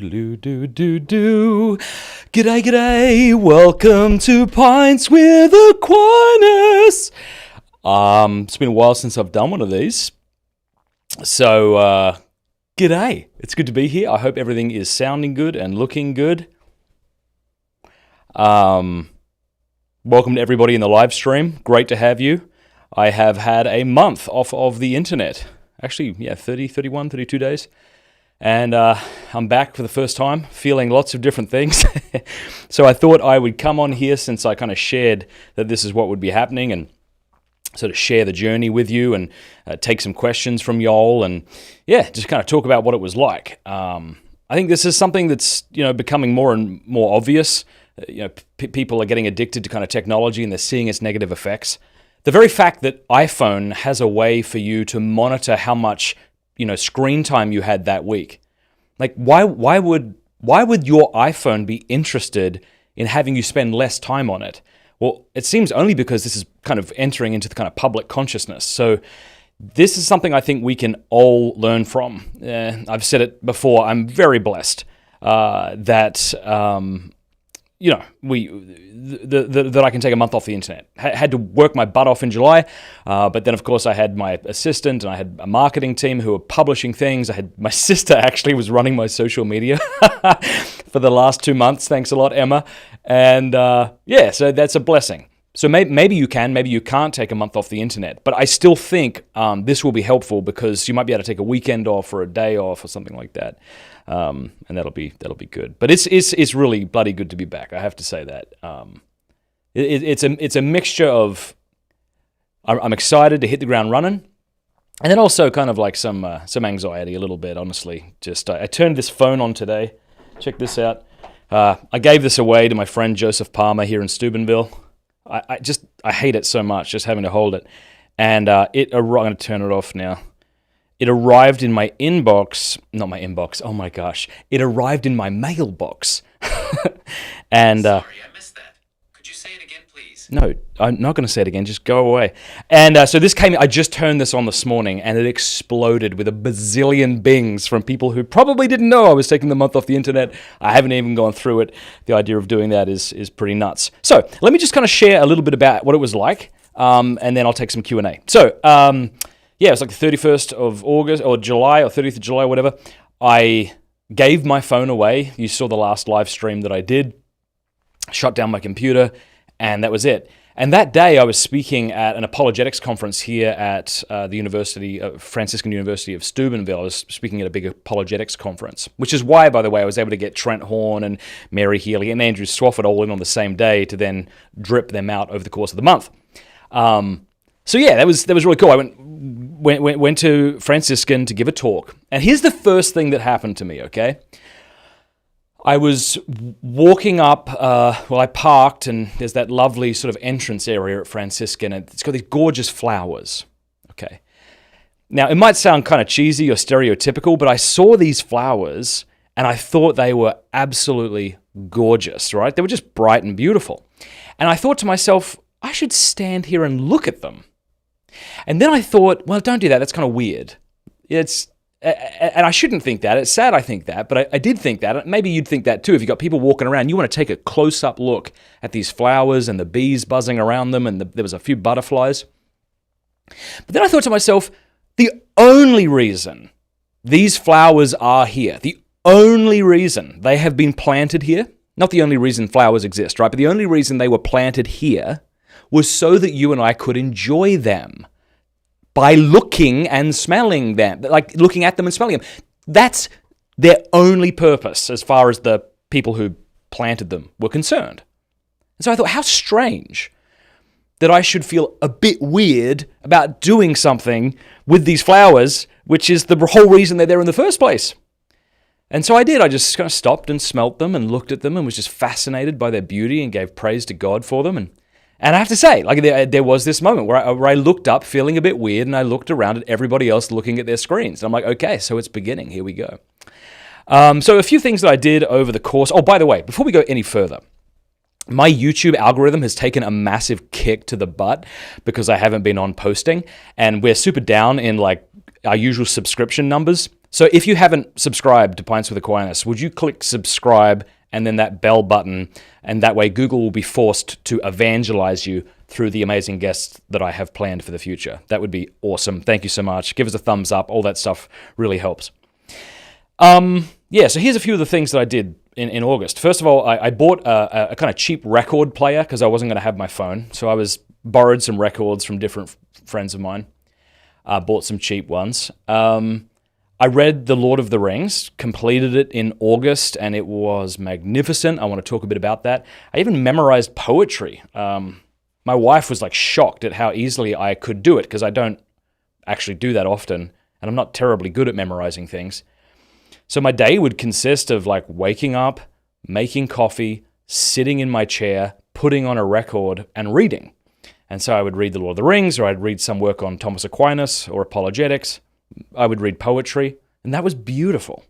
Do do do do. G'day, g'day. Welcome to Pints with Aquinas. It's been a while since I've done one of these. So, g'day. It's good to be here. I hope everything is sounding good and looking good. Welcome to everybody in the live stream. Great to have you. I have had a month off of the internet. Actually, 30, 31, 32 days. And I'm back for the first time, feeling lots of different things. So I thought I would come on here since I kind of shared that this is what would be happening and sort of share the journey with you and take some questions from y'all and, just kind of talk about what it was like. I think this is something that's, becoming more and more obvious. People are getting addicted to kind of technology and they're seeing its negative effects. The very fact that iPhone has a way for you to monitor how much screen time you had that week. Like, why would your iPhone be interested in having you spend less time on it? Well, it seems only because this is kind of entering into the kind of public consciousness. So this is something I think we can all learn from. I've said it before, I'm very blessed that that I can take a month off the internet. Had to work my butt off in July, but then of course I had my assistant and I had a marketing team who were publishing things. I had my sister actually was running my social media for the last 2 months. Thanks a lot, Emma. And so that's a blessing. So maybe you can, maybe you can't take a month off the internet, but I still think this will be helpful because you might be able to take a weekend off or a day off or something like that. And that'll be good. But it's really bloody good to be back. I have to say that. It's a mixture of I'm excited to hit the ground running, and then also kind of like some anxiety a little bit. Honestly, just I turned this phone on today. Check this out. I gave this away to my friend Joseph Palmer here in Steubenville. I hate it so much, just having to hold it. And I'm going to turn it off now. It arrived in my inbox, not my inbox, oh my gosh. It arrived in my mailbox. And Sorry, I missed that. Could you say it again, please? No, I'm not going to say it again, just go away. And so this I just turned this on this morning, and it exploded with a bazillion bings from people who probably didn't know I was taking the month off the internet. I haven't even gone through it. The idea of doing that is pretty nuts. So let me just kind of share a little bit about what it was like, and then I'll take some Q&A. So, it was like the 31st of August or July or 30th of July, whatever. I gave my phone away. You saw the last live stream that I did. Shut down my computer, and that was it. And that day I was speaking at an apologetics conference here at the Franciscan University of Steubenville. I was speaking at a big apologetics conference, which is why, by the way, I was able to get Trent Horn and Mary Healy and Andrew Swafford all in on the same day to then drip them out over the course of the month. That was really cool. I went to Franciscan to give a talk. And here's the first thing that happened to me, okay? I was walking up, I parked, and there's that lovely sort of entrance area at Franciscan, and it's got these gorgeous flowers, okay? Now, it might sound kind of cheesy or stereotypical, but I saw these flowers, and I thought they were absolutely gorgeous, right? They were just bright and beautiful. And I thought to myself, I should stand here and look at them. And then I thought, well, don't do that. That's kind of weird. And I shouldn't think that. It's sad I think that, but I did think that. Maybe you'd think that too. If you've got people walking around, you want to take a close-up look at these flowers and the bees buzzing around them, and there was a few butterflies. But then I thought to myself, the only reason these flowers are here, the only reason they have been planted here, not the only reason flowers exist, right? But the only reason they were planted here was so that you and I could enjoy them by looking and smelling them, like looking at them and smelling them. That's their only purpose as far as the people who planted them were concerned. And so I thought, how strange that I should feel a bit weird about doing something with these flowers, which is the whole reason they're there in the first place. And so I did. I just kind of stopped and smelt them and looked at them and was just fascinated by their beauty and gave praise to God for them. And I have to say, like there was this moment where I looked up feeling a bit weird, and I looked around at everybody else looking at their screens. And I'm like, okay, so it's beginning. Here we go. So a few things that I did over the course. Oh, by the way, before we go any further, my YouTube algorithm has taken a massive kick to the butt because I haven't been on posting, and we're super down in like our usual subscription numbers. So if you haven't subscribed to Pints with Aquinas, would you click subscribe and then that bell button, and that way Google will be forced to evangelize you through the amazing guests that I have planned for the future. That would be awesome. Thank you so much. Give us a thumbs up. All that stuff really helps. So here's a few of the things that I did in August. First of all, I bought a kind of cheap record player because I wasn't going to have my phone. So I borrowed some records from different friends of mine. Bought some cheap ones. I read The Lord of the Rings, completed it in August, and it was magnificent. I want to talk a bit about that. I even memorized poetry. My wife was like shocked at how easily I could do it because I don't actually do that often, and I'm not terribly good at memorizing things. So my day would consist of like waking up, making coffee, sitting in my chair, putting on a record, and reading. And so I would read The Lord of the Rings, or I'd read some work on Thomas Aquinas or apologetics. I would read poetry, and that was beautiful.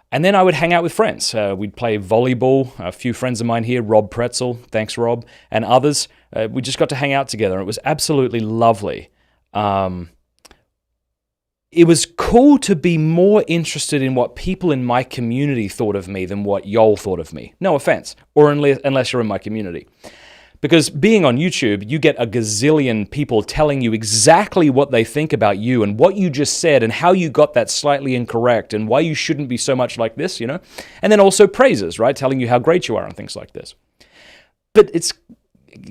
And then I would hang out with friends. We'd play volleyball. A few friends of mine here, Rob Pretzel, thanks Rob, and others. We just got to hang out together. It was absolutely lovely. It was cool to be more interested in what people in my community thought of me than what y'all thought of me. No offense, or unless you're in my community. Because being on YouTube, you get a gazillion people telling you exactly what they think about you and what you just said and how you got that slightly incorrect and why you shouldn't be so much like this, And then also praises, right? Telling you how great you are and things like this. But it's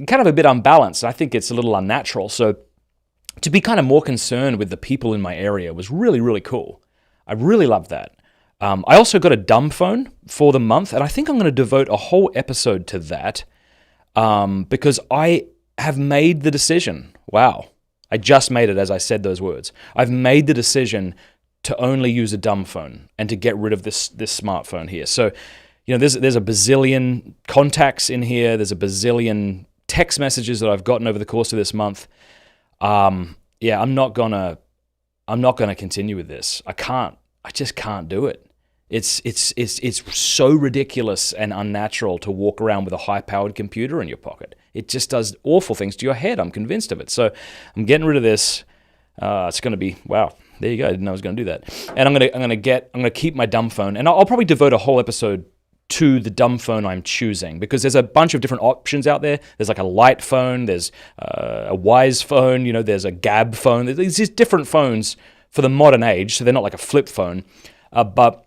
kind of a bit unbalanced. I think it's a little unnatural. So to be kind of more concerned with the people in my area was really, really cool. I really loved that. I also got a dumb phone for the month, and I think I'm going to devote a whole episode to that. Because I have made the decision. Wow. I just made it as I said those words. I've made the decision to only use a dumb phone and to get rid of this smartphone here. So, there's a bazillion contacts in here. There's a bazillion text messages that I've gotten over the course of this month. I'm not gonna continue with this. I just can't do it. It's so ridiculous and unnatural to walk around with a high-powered computer in your pocket. It just does awful things to your head. I'm convinced of it. So I'm getting rid of this. It's going to be wow. There you go. I didn't know I was going to do that. And I'm going to keep my dumb phone, and I'll probably devote a whole episode to the dumb phone I'm choosing because there's a bunch of different options out there. There's like a light phone. There's a wise phone. There's a Gab phone. There's these different phones for the modern age, so they're not like a flip phone, but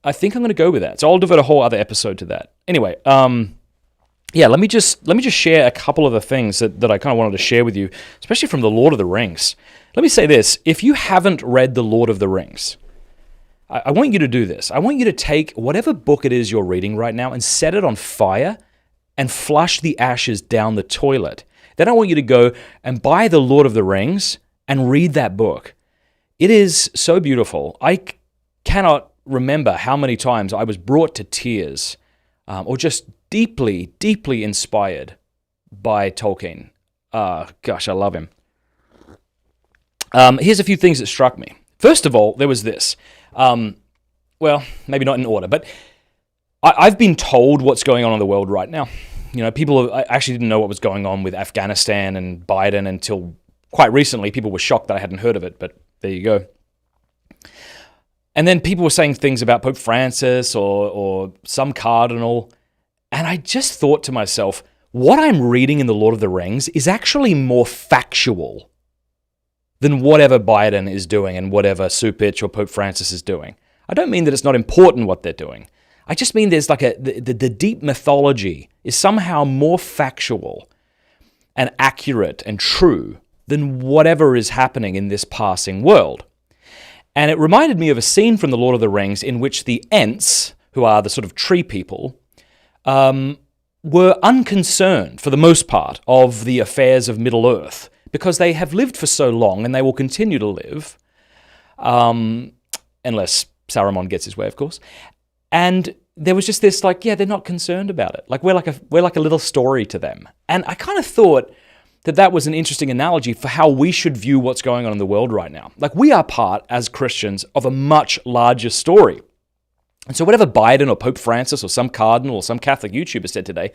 I think I'm going to go with that. So I'll devote a whole other episode to that. Anyway, let me just share a couple of the things that I kind of wanted to share with you, especially from The Lord of the Rings. Let me say this. If you haven't read The Lord of the Rings, I want you to do this. I want you to take whatever book it is you're reading right now and set it on fire and flush the ashes down the toilet. Then I want you to go and buy The Lord of the Rings and read that book. It is so beautiful. I cannot remember how many times I was brought to tears or just deeply, deeply inspired by Tolkien. Gosh, I love him. Here's a few things that struck me. First of all, there was this. Maybe not in order, but I've been told what's going on in the world right now. I actually didn't know what was going on with Afghanistan and Biden until quite recently. People were shocked that I hadn't heard of it, but there you go. And then people were saying things about Pope Francis or some cardinal. And I just thought to myself, what I'm reading in The Lord of the Rings is actually more factual than whatever Biden is doing and whatever Supich or Pope Francis is doing. I don't mean that it's not important what they're doing. I just mean there's like the deep mythology is somehow more factual and accurate and true than whatever is happening in this passing world. And it reminded me of a scene from The Lord of the Rings in which the Ents, who are the sort of tree people, were unconcerned, for the most part, of the affairs of Middle-earth, because they have lived for so long and they will continue to live, unless Saruman gets his way, of course. And there was just this, they're not concerned about it. We're like a little story to them. And I kind of thought that was an interesting analogy for how we should view what's going on in the world right now. We are part, as Christians, of a much larger story. And so whatever Biden or Pope Francis or some cardinal or some Catholic YouTuber said today,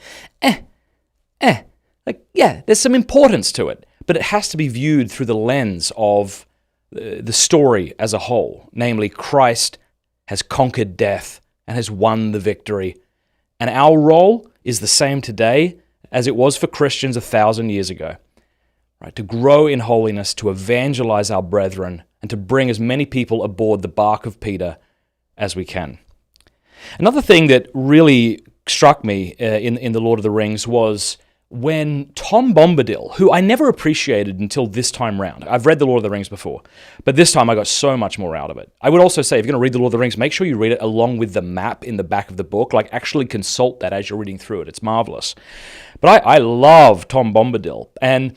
there's some importance to it. But it has to be viewed through the lens of the story as a whole, namely Christ has conquered death and has won the victory. And our role is the same today as it was for Christians 1,000 years ago, right? To grow in holiness, to evangelize our brethren, and to bring as many people aboard the bark of Peter as we can. Another thing that really struck me in The Lord of the Rings was when Tom Bombadil, who I never appreciated until this time round. I've read The Lord of the Rings before, but this time I got so much more out of it. I would also say, if you're going to read The Lord of the Rings, make sure you read it along with the map in the back of the book. Like, actually consult that as you're reading through it. It's marvelous. But I love Tom Bombadil. And,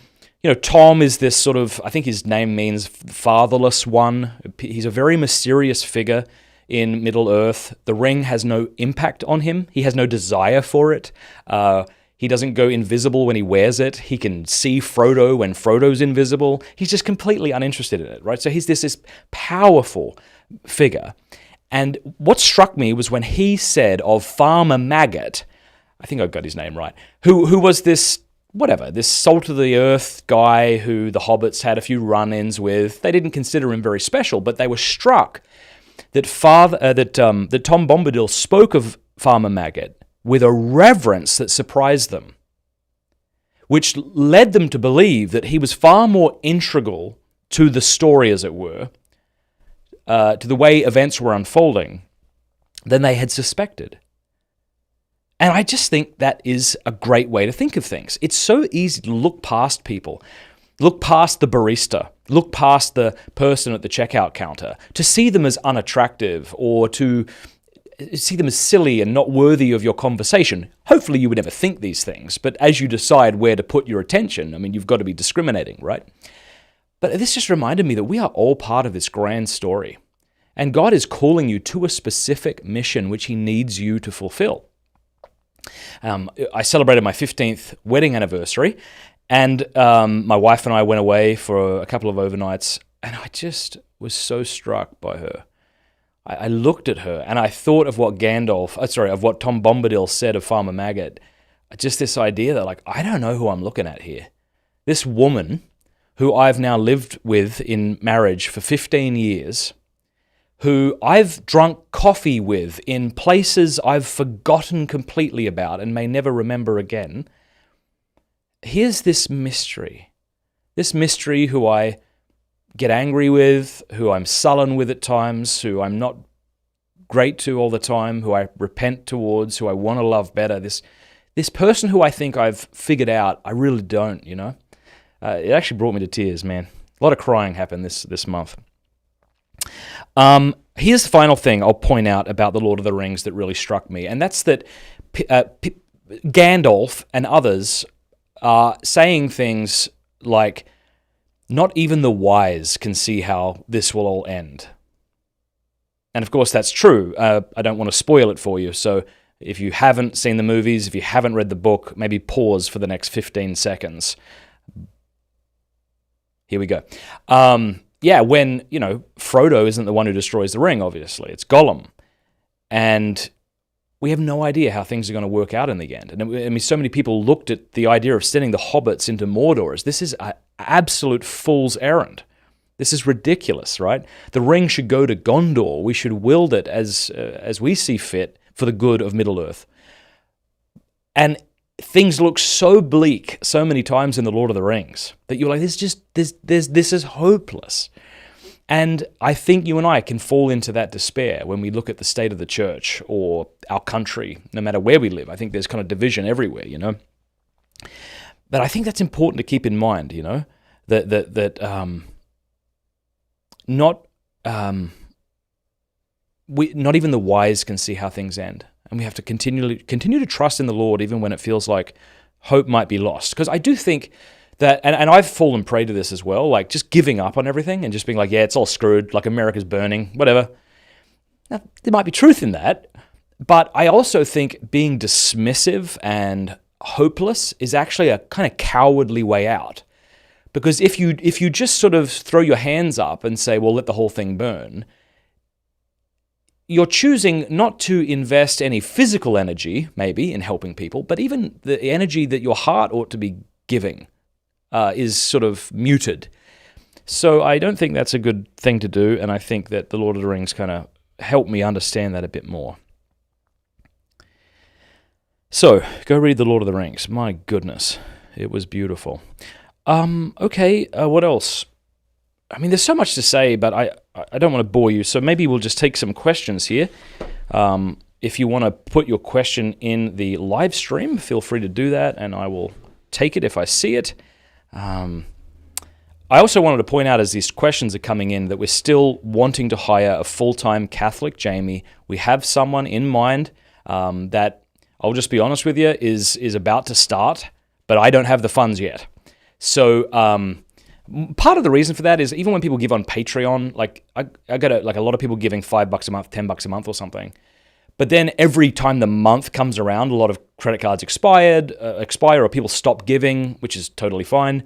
Tom is this sort of, I think his name means fatherless one. He's a very mysterious figure in Middle-earth. The ring has no impact on him. He has no desire for it. He doesn't go invisible when he wears it. He can see Frodo when Frodo's invisible. He's just completely uninterested in it, right? So he's this powerful figure. And what struck me was when he said of Farmer Maggot, I think I got his name right, who was this salt-of-the-earth guy who the hobbits had a few run-ins with. They didn't consider him very special, but they were struck that Tom Bombadil spoke of Farmer Maggot with a reverence that surprised them, which led them to believe that he was far more integral to the story, as it were, to the way events were unfolding, than they had suspected. And I just think that is a great way to think of things. It's so easy to look past people, look past the barista, look past the person at the checkout counter, to see them as unattractive or to see them as silly and not worthy of your conversation. Hopefully you would never think these things, but as you decide where to put your attention, you've got to be discriminating, right? But this just reminded me that we are all part of this grand story. And God is calling you to a specific mission which he needs you to fulfill. I celebrated my 15th wedding anniversary, and my wife and I went away for a couple of overnights, and I just was so struck by her. I looked at her and I thought of what of what Tom Bombadil said of Farmer Maggot. Just this idea that, I don't know who I'm looking at here. This woman who I've now lived with in marriage for 15 years, who I've drunk coffee with in places I've forgotten completely about and may never remember again. Here's this mystery who I get angry with, who I'm sullen with at times, who I'm not great to all the time, who I repent towards, who I want to love better. This person who I think I've figured out, I really don't, It actually brought me to tears, man. A lot of crying happened this month. Here's the final thing I'll point out about The Lord of the Rings that really struck me, and that's that Gandalf and others are saying things like, not even the wise can see how this will all end. And of course that's true. I don't want to spoil it for you, so if you haven't seen the movies, if you haven't read the book, maybe pause for the next 15 seconds. Here we go. When, Frodo isn't the one who destroys the ring, obviously. It's Gollum. And we have no idea how things are going to work out in the end. And so many people looked at the idea of sending the hobbits into Mordor as this is an absolute fool's errand. This is ridiculous, right? The ring should go to Gondor. We should wield it as we see fit for the good of Middle-earth. And things look so bleak so many times in The Lord of the Rings that you're like, this is hopeless. And I think you and I can fall into that despair when we look at the state of the church or our country, no matter where we live. I think there's kind of division everywhere, But I think that's important to keep in mind, that not even the wise can see how things end. And we have to continue to trust in the Lord even when it feels like hope might be lost. Because I do think that, and I've fallen prey to this as well, like just giving up on everything and just being like, yeah, it's all screwed, like America's burning, whatever. Now, there might be truth in that, but I also think being dismissive and hopeless is actually a kind of cowardly way out. Because if you just sort of throw your hands up and say, well, let the whole thing burn, you're choosing not to invest any physical energy, maybe, in helping people, but even the energy that your heart ought to be giving is sort of muted. So I don't think that's a good thing to do, and I think that the Lord of the Rings kind of helped me understand that a bit more. So, go read The Lord of the Rings. My goodness, it was beautiful. Okay, what else? I mean, there's so much to say, but I don't want to bore you, so maybe we'll just take some questions here. If you want to put your question in the live stream, feel free to do that, and I will take it if I see it. I also wanted to point out, as these questions are coming in, that we're still wanting to hire a full-time Catholic Jamie. We have someone in mind that, I'll just be honest with you, is about to start, but I don't have the funds yet. So part of the reason for that is even when people give on Patreon, like I got a lot of people giving $5 a month, $10 a month or something. But then every time the month comes around, a lot of credit cards expire, or people stop giving, which is totally fine.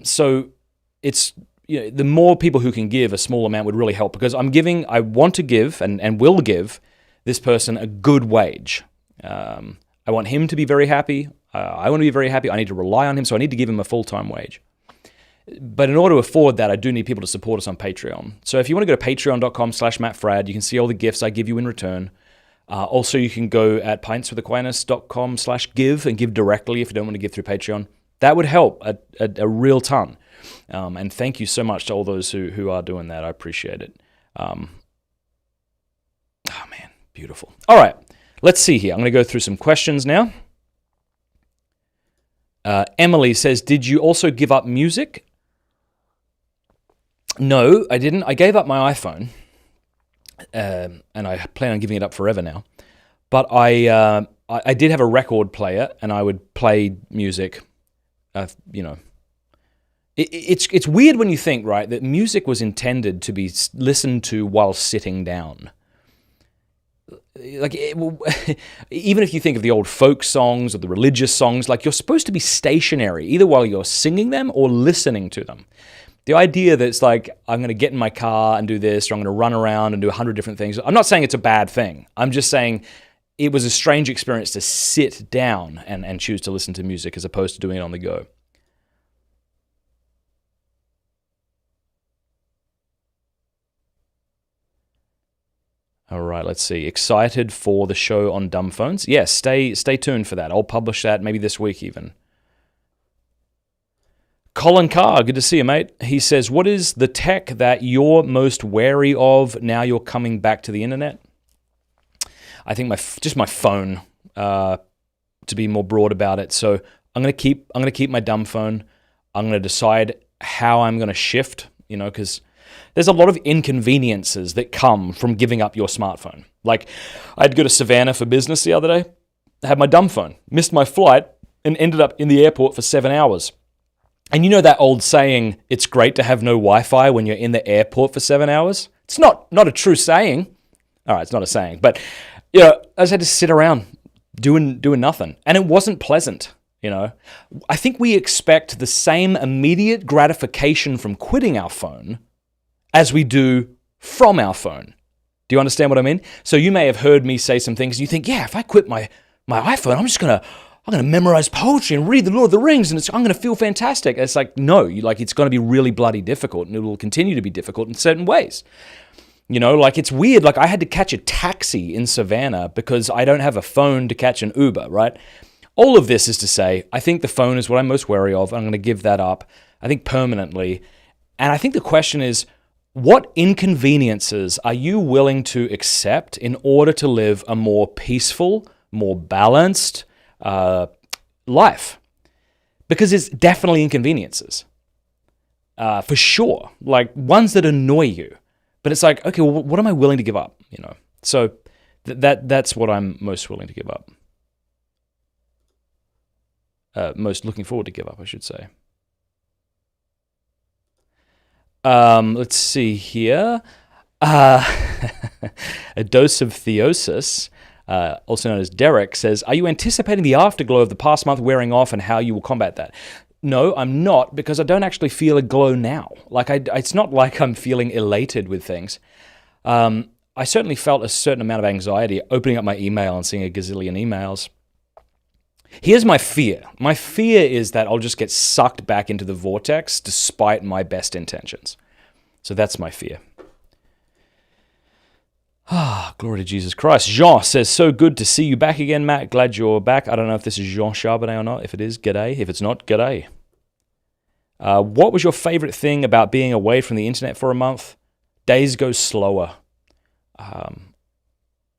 So it's, the more people who can give a small amount would really help, because I want to give and will give this person a good wage. I want him to be very happy. I want to be very happy. I need to rely on him, so I need to give him a full-time wage. But in order to afford that, I do need people to support us on Patreon. So if you want to go to patreon.com/MattFradd, you can see all the gifts I give you in return. Also, you can go at pintswithaquinas.com/give and give directly if you don't want to give through Patreon. That would help a real ton. And thank you so much to all those who are doing that. I appreciate it. Oh, man, beautiful. All right, let's see here. I'm going to go through some questions now. Emily says, did you also give up music? No, I didn't. I gave up my iPhone, and I plan on giving it up forever now. But I did have a record player, and I would play music. It's weird when you think, right, that music was intended to be listened to while sitting down. Like, even if you think of the old folk songs or the religious songs, like, you're supposed to be stationary, either while you're singing them or listening to them. The idea that it's like, I'm going to get in my car and do this, or I'm going to run around and do 100 different things. I'm not saying it's a bad thing. I'm just saying it was a strange experience to sit down and choose to listen to music as opposed to doing it on the go. All right, let's see. Excited for the show on dumb phones? Yes, stay tuned for that. I'll publish that maybe this week even. Colin Carr, good to see you, mate. He says, what is the tech that you're most wary of now you're coming back to the internet? I think my phone, to be more broad about it. So I'm gonna keep my dumb phone. I'm gonna decide how I'm gonna shift, because there's a lot of inconveniences that come from giving up your smartphone. Like, I had to go to Savannah for business the other day. I had my dumb phone, missed my flight, and ended up in the airport for 7 hours. And you know that old saying, it's great to have no Wi-Fi when you're in the airport for 7 hours? It's not a true saying. All right, it's not a saying. But, I just had to sit around doing nothing. And it wasn't pleasant, I think we expect the same immediate gratification from quitting our phone as we do from our phone. Do you understand what I mean? So you may have heard me say some things, and you think, yeah, if I quit my iPhone, I'm gonna memorize poetry and read The Lord of the Rings, and I'm gonna feel fantastic. And it's like, no, it's gonna be really bloody difficult, and it will continue to be difficult in certain ways. It's weird. Like, I had to catch a taxi in Savannah because I don't have a phone to catch an Uber, right? All of this is to say, I think the phone is what I'm most wary of. I'm gonna give that up, I think, permanently. And I think the question is, what inconveniences are you willing to accept in order to live a more peaceful, more balanced life? Because it's definitely inconveniences, for sure. Like, ones that annoy you. But it's like, okay, well, what am I willing to give up? So that's what I'm most willing to give up. Most looking forward to give up, I should say. Let's see here. A dose of theosis, also known as Derek, says, are you anticipating the afterglow of the past month wearing off and how you will combat that? No, I'm not, because I don't actually feel a glow now. Like, it's not like I'm feeling elated with things. I certainly felt a certain amount of anxiety opening up my email and seeing a gazillion emails. Here's my fear. My fear is that I'll just get sucked back into the vortex despite my best intentions. So that's my fear. Ah, glory to Jesus Christ. Jean says, so good to see you back again, Matt. Glad you're back. I don't know if this is Jean Charbonnet or not. If it is, g'day. If it's not, g'day. What was your favorite thing about being away from the internet for a month? Days go slower.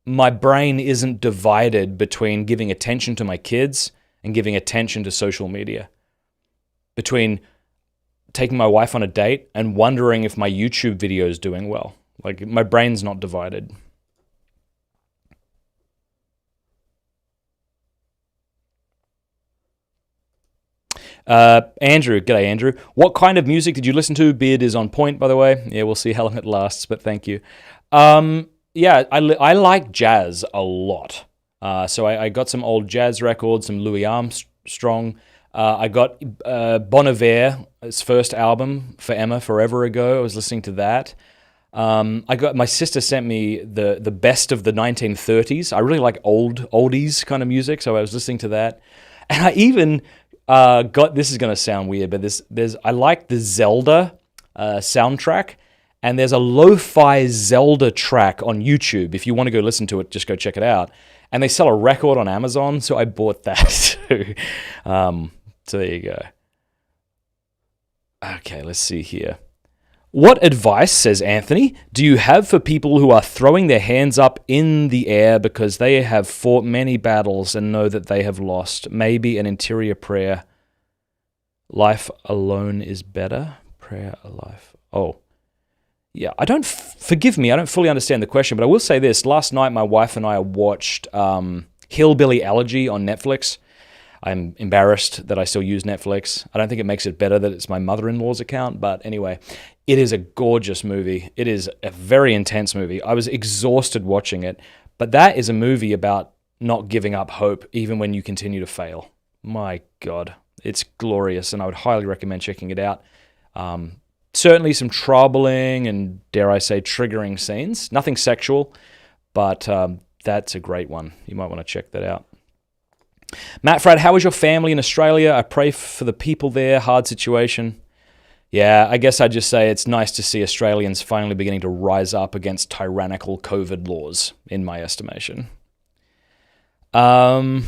My brain isn't divided between giving attention to my kids and giving attention to social media. Between taking my wife on a date and wondering if my YouTube video is doing well. Like, my brain's not divided. Andrew, g'day Andrew. What kind of music did you listen to? Beard is on point, by the way. Yeah, we'll see how long it lasts, but thank you. Yeah, I like jazz a lot. So I got some old jazz records, some Louis Armstrong. I got Bon Iver, his first album, For Emma, forever ago. I was listening to that. My sister sent me the best of the 1930s. I really like oldies kind of music, so I was listening to that. And I even this is going to sound weird, but I like the Zelda soundtrack, and there's a lo-fi Zelda track on YouTube. If you want to go listen to it, just go check it out. And they sell a record on Amazon, so I bought that too. So there you go. Okay, let's see here. What advice, says Anthony, do you have for people who are throwing their hands up in the air because they have fought many battles and know that they have lost? Maybe an interior prayer. Life alone is better. Prayer alive. Oh. Yeah, forgive me, I don't fully understand the question, but I will say this. Last night, my wife and I watched Hillbilly Elegy on Netflix. I'm embarrassed that I still use Netflix. I don't think it makes it better that it's my mother-in-law's account, but anyway, it is a gorgeous movie. It is a very intense movie. I was exhausted watching it, but that is a movie about not giving up hope even when you continue to fail. My God, it's glorious, and I would highly recommend checking it out. Certainly some troubling and, dare I say, triggering scenes. Nothing sexual, but that's a great one. You might want to check that out. Matt Fradd, how is your family in Australia? I pray for the people there. Hard situation. Yeah, I guess I'd just say it's nice to see Australians finally beginning to rise up against tyrannical COVID laws, in my estimation. Man.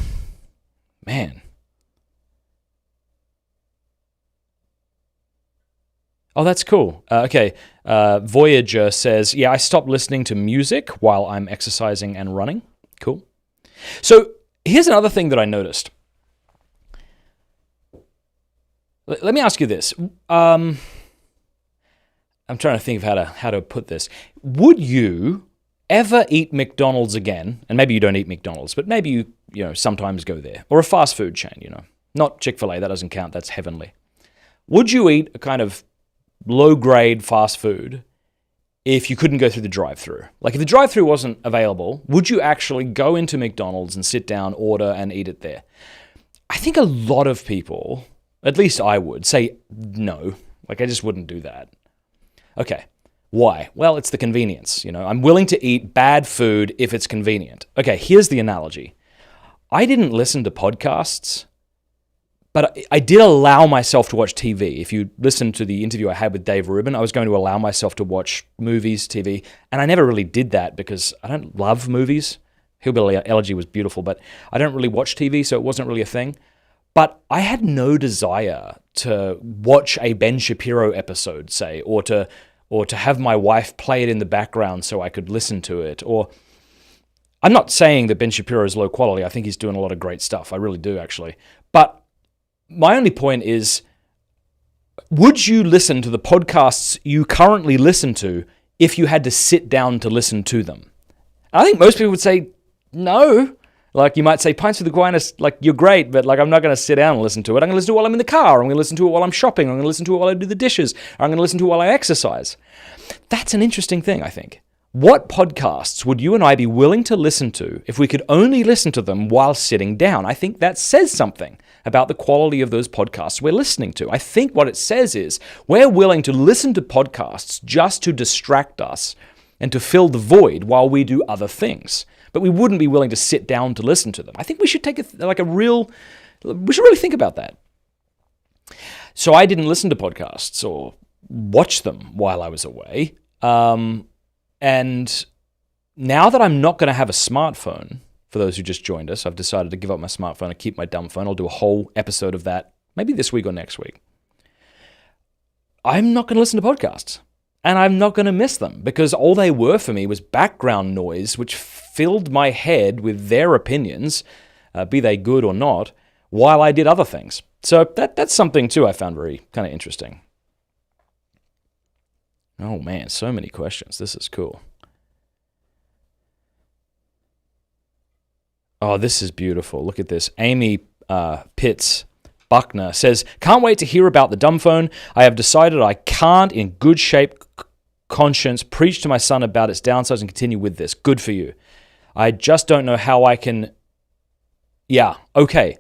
Oh, that's cool. Okay. Voyager says, yeah, I stopped listening to music while I'm exercising and running. Cool. So here's another thing that I noticed. Let me ask you this. I'm trying to think of how to put this. Would you ever eat McDonald's again? And maybe you don't eat McDonald's, but maybe you sometimes go there. Or a fast food chain, Not Chick-fil-A, that doesn't count, that's heavenly. Would you eat a kind of low-grade fast food if you couldn't go through the drive-thru? Like, if the drive-thru wasn't available, would you actually go into McDonald's and sit down, order, and eat it there? I think a lot of people, at least I would, say no. Like, I just wouldn't do that. Okay, why? Well, it's the convenience. I'm willing to eat bad food if it's convenient. Okay, here's the analogy. I didn't listen to podcasts, but I did allow myself to watch TV. If you listen to the interview I had with Dave Rubin, I was going to allow myself to watch movies, TV, and I never really did that because I don't love movies. Hillbilly Elegy was beautiful, but I don't really watch TV, so it wasn't really a thing. But I had no desire to watch a Ben Shapiro episode, say, or to have my wife play it in the background so I could listen to it. Or I'm not saying that Ben Shapiro is low quality. I think he's doing a lot of great stuff. I really do, actually. But my only point is, would you listen to the podcasts you currently listen to if you had to sit down to listen to them? I think most people would say no. Like, you might say, Pints with Aquinas, like, you're great, but, like, I'm not going to sit down and listen to it. I'm going to listen to it while I'm in the car. I'm going to listen to it while I'm shopping. I'm going to listen to it while I do the dishes. Or I'm going to listen to it while I exercise. That's an interesting thing, I think. What podcasts would you and I be willing to listen to if we could only listen to them while sitting down? I think that says something about the quality of those podcasts we're listening to. I think what it says is we're willing to listen to podcasts just to distract us and to fill the void while we do other things. but we wouldn't be willing to sit down to listen to them. I think we should take we should really think about that. So I didn't listen to podcasts or watch them while I was away. And now that I'm not going to have a smartphone, for those who just joined us, I've decided to give up my smartphone and keep my dumb phone. I'll do a whole episode of that, maybe this week or next week. I'm not going to listen to podcasts, and I'm not going to miss them, because all they were for me was background noise, which filled my head with their opinions, be they good or not, while I did other things. So that's something, too, I found very kind of interesting. Oh, man, so many questions. This is cool. Oh, this is beautiful. Look at this. Amy Pitts Buckner says, can't wait to hear about the dumb phone. I have decided I can't, in good shape, conscience, preach to my son about its downsides and continue with this. Good for you. I just don't know how I can... Yeah, okay.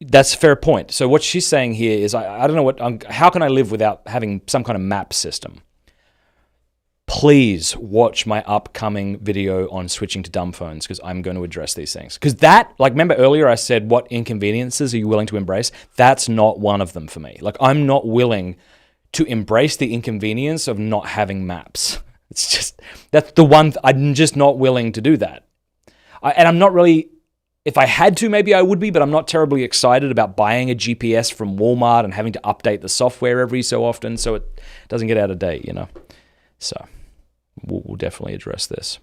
That's a fair point. So what she's saying here is, I don't know how can I live without having some kind of map system? Please watch my upcoming video on switching to dumb phones, because I'm going to address these things. Because remember earlier I said, what inconveniences are you willing to embrace? That's not one of them for me. I'm not willing to embrace the inconvenience of not having maps. It's just, that's the one, I'm just not willing to do that. And I'm not really, if I had to, maybe I would be, but I'm not terribly excited about buying a GPS from Walmart and having to update the software every so often so it doesn't get out of date, So... We'll definitely address this.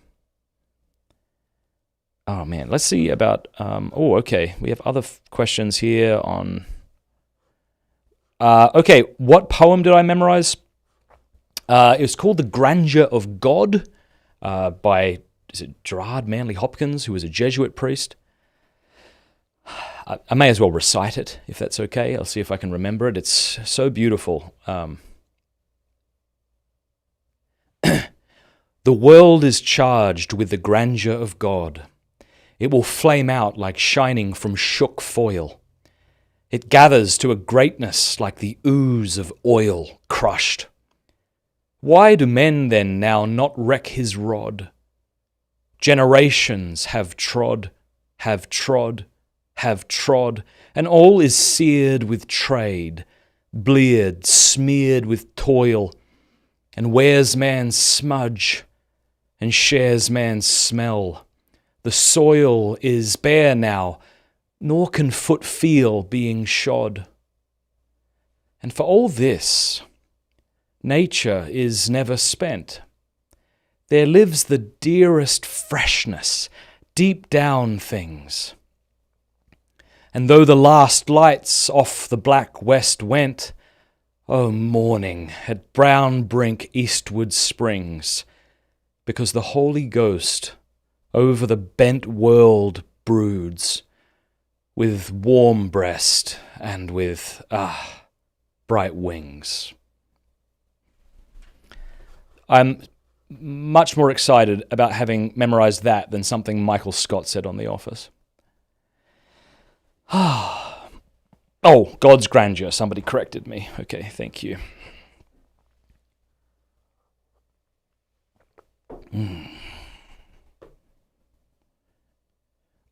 Oh, man. Let's see about... okay. We have other questions here on... okay. What poem did I memorize? It was called The Grandeur of God by, is it Gerard Manley Hopkins, who was a Jesuit priest. I may as well recite it, if that's okay. I'll see if I can remember it. It's so beautiful. The world is charged with the grandeur of God. It will flame out like shining from shook foil. It gathers to a greatness like the ooze of oil crushed. Why do men then now not wreck his rod? Generations have trod, have trod, have trod, and all is seared with trade, bleared, smeared with toil, and wears man's smudge, and shares man's smell. The soil is bare now, nor can foot feel being shod. And for all this, nature is never spent. There lives the dearest freshness deep down things. And though the last lights off the black west went, O morning at brown brink eastward springs, because the Holy Ghost over the bent world broods, with warm breast and with, bright wings. I'm much more excited about having memorized that than something Michael Scott said on The Office. Oh, God's grandeur. Somebody corrected me. Okay, thank you.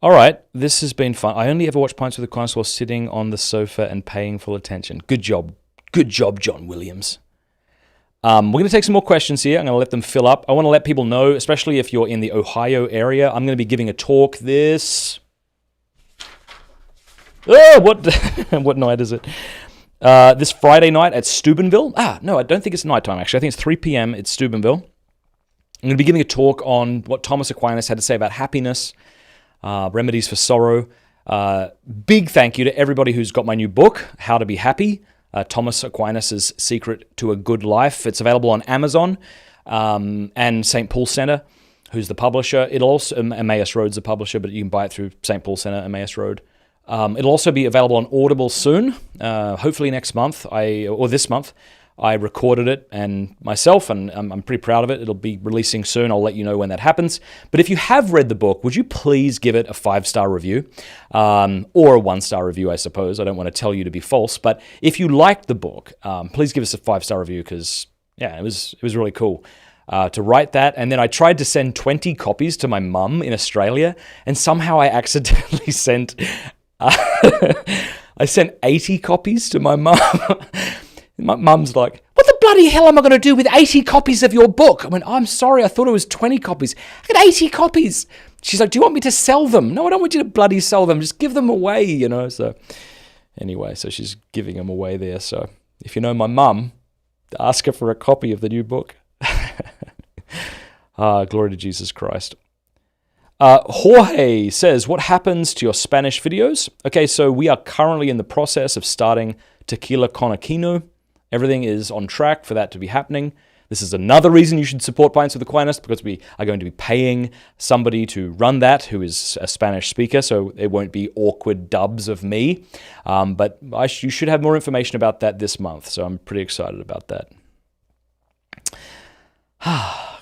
All right, this has been fun. I only ever watch Pints with the Christ while sitting on the sofa and paying full attention. Good job, John Williams. We're going to take some more questions here. I'm going to let them fill up. I want to let people know, especially if you're in the Ohio area, I'm going to be giving a talk this... Oh, what night is it? This Friday night at Steubenville. No, I don't think it's nighttime, actually. I think it's 3 p.m. at Steubenville. I'm going to be giving a talk on what Thomas Aquinas had to say about happiness, remedies for sorrow. Big thank you to everybody who's got my new book, How to Be Happy, Thomas Aquinas' Secret to a Good Life. It's available on Amazon and St. Paul Center, who's the publisher. It'll also, Emmaus Road's the publisher, but you can buy it through St. Paul Center, Emmaus Road. It'll also be available on Audible soon, hopefully next month, or this month. I recorded it and myself, and I'm pretty proud of it. It'll be releasing soon. I'll let you know when that happens. But if you have read the book, would you please give it a 5-star review, or a 1-star review, I suppose. I don't want to tell you to be false, but if you liked the book, please give us a 5-star review, because yeah, it was really cool. to write that. And then I tried to send 20 copies to my mum in Australia, and somehow I accidentally sent... I sent 80 copies to my mum. My mum's like, what the bloody hell am I going to do with 80 copies of your book? I went, I'm sorry, I thought it was 20 copies. I got 80 copies. She's like, do you want me to sell them? No, I don't want you to bloody sell them. Just give them away, you know. So anyway, so she's giving them away there. So if you know my mum, ask her for a copy of the new book. Glory to Jesus Christ. Jorge says, what happens to your Spanish videos? Okay, so we are currently in the process of starting Tequila con Aquino. Everything is on track for that to be happening. This is another reason you should support Pints with Aquinas, because we are going to be paying somebody to run that who is a Spanish speaker, so it won't be awkward dubs of me. But you should have more information about that this month, so I'm pretty excited about that.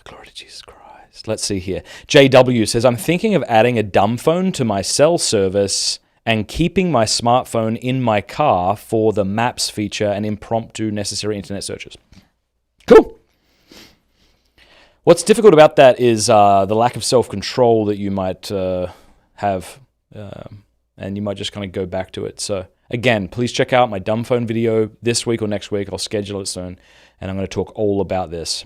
Glory to Jesus Christ. Let's see here. JW says, I'm thinking of adding a dumb phone to my cell service and keeping my smartphone in my car for the maps feature and impromptu necessary internet searches. Cool. What's difficult about that is the lack of self-control that you might have, and you might just kind of go back to it. So again, please check out my dumb phone video this week or next week. I'll schedule it soon, and I'm going to talk all about this.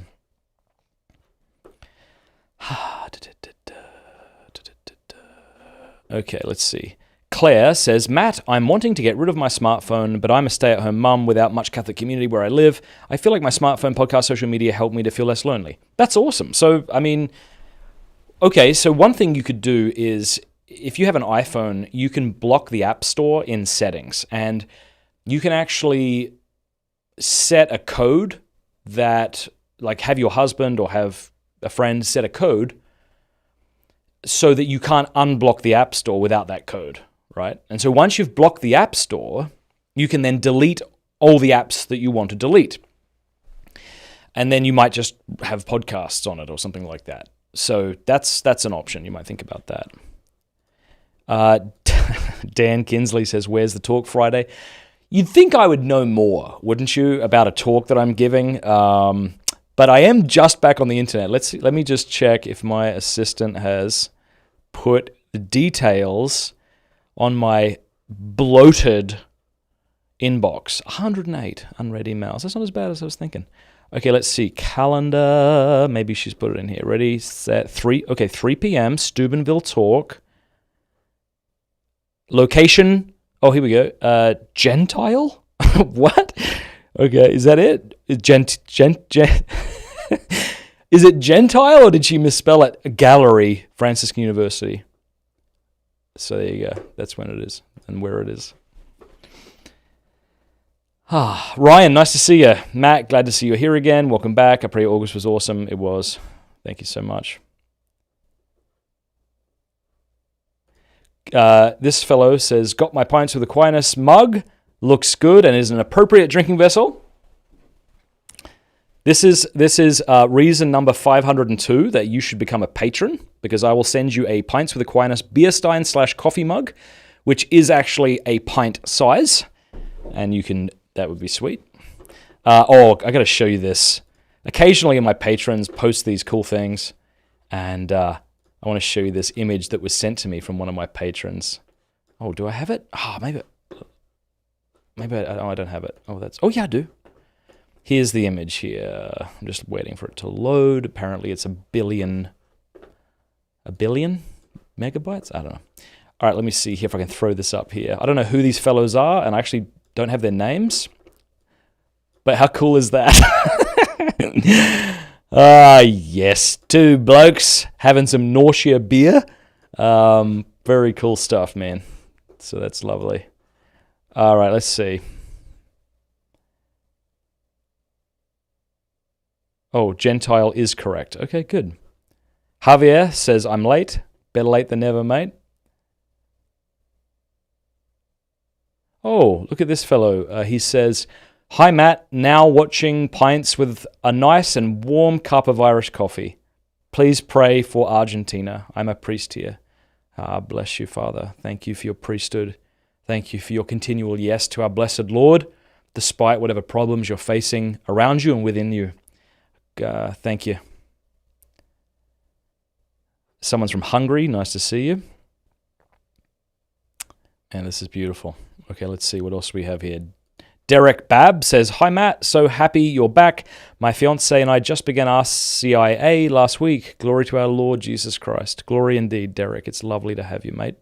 Okay, let's see. Claire says, Matt, I'm wanting to get rid of my smartphone, but I'm a stay-at-home mum without much Catholic community where I live. I feel like my smartphone, podcast, social media help me to feel less lonely. That's awesome. So, I mean, okay, so one thing you could do is, if you have an iPhone, you can block the App Store in settings, and you can actually set a code that, like, have your husband or have a friend set a code so that you can't unblock the App Store without that code. Right? And so once you've blocked the App Store, you can then delete all the apps that you want to delete. And then you might just have podcasts on it or something like that. So that's an option. You might think about that. Dan Kinsley says, where's the talk Friday? You'd think I would know more, wouldn't you, about a talk that I'm giving? But I am just back on the internet. Let me just check if my assistant has put the details on my bloated inbox. 108 unread emails. That's not as bad as I was thinking. Okay, let's see. Calendar. Maybe she's put it in here. Ready, set, 3 p.m. Steubenville talk. Location. Oh, here we go. Gentile? What? Okay, is that it? Is it Gentile, or did she misspell it? Gallery, Franciscan University. So there you go. That's when it is and where it is. Ryan, nice to see you. Matt, glad to see you here again. Welcome back. I pray August was awesome. It was. Thank you so much. This fellow says, got my Pints with Aquinas mug. Looks good and is an appropriate drinking vessel. This is reason number 502 that you should become a patron, because I will send you a Pints with Aquinas beer stein / coffee mug, which is actually a pint size, and that would be sweet. I got to show you this. Occasionally, my patrons post these cool things, and I want to show you this image that was sent to me from one of my patrons. Oh, do I have it? Maybe I don't have it. Oh yeah, I do. Here's the image here. I'm just waiting for it to load. Apparently it's a billion megabytes? I don't know. All right, let me see here if I can throw this up here. I don't know who these fellows are, and I actually don't have their names. But how cool is that? Yes. 2 blokes having some nausea beer. Very cool stuff, man. So that's lovely. All right, let's see. Oh, Gentile is correct. Okay, good. Javier says, I'm late. Better late than never, mate. Oh, look at this fellow. He says, hi, Matt. Now watching Pints with a nice and warm cup of Irish coffee. Please pray for Argentina. I'm a priest here. Bless you, Father. Thank you for your priesthood. Thank you for your continual yes to our blessed Lord, despite whatever problems you're facing around you and within you. Thank you. Someone's from Hungary. Nice to see you. And this is beautiful. Okay, let's see what else we have here. Derek Babb says, "Hi Matt, so happy you're back. My fiance and I just began RCIA last week. Glory to our Lord Jesus Christ." Glory indeed, Derek. It's lovely to have you, mate.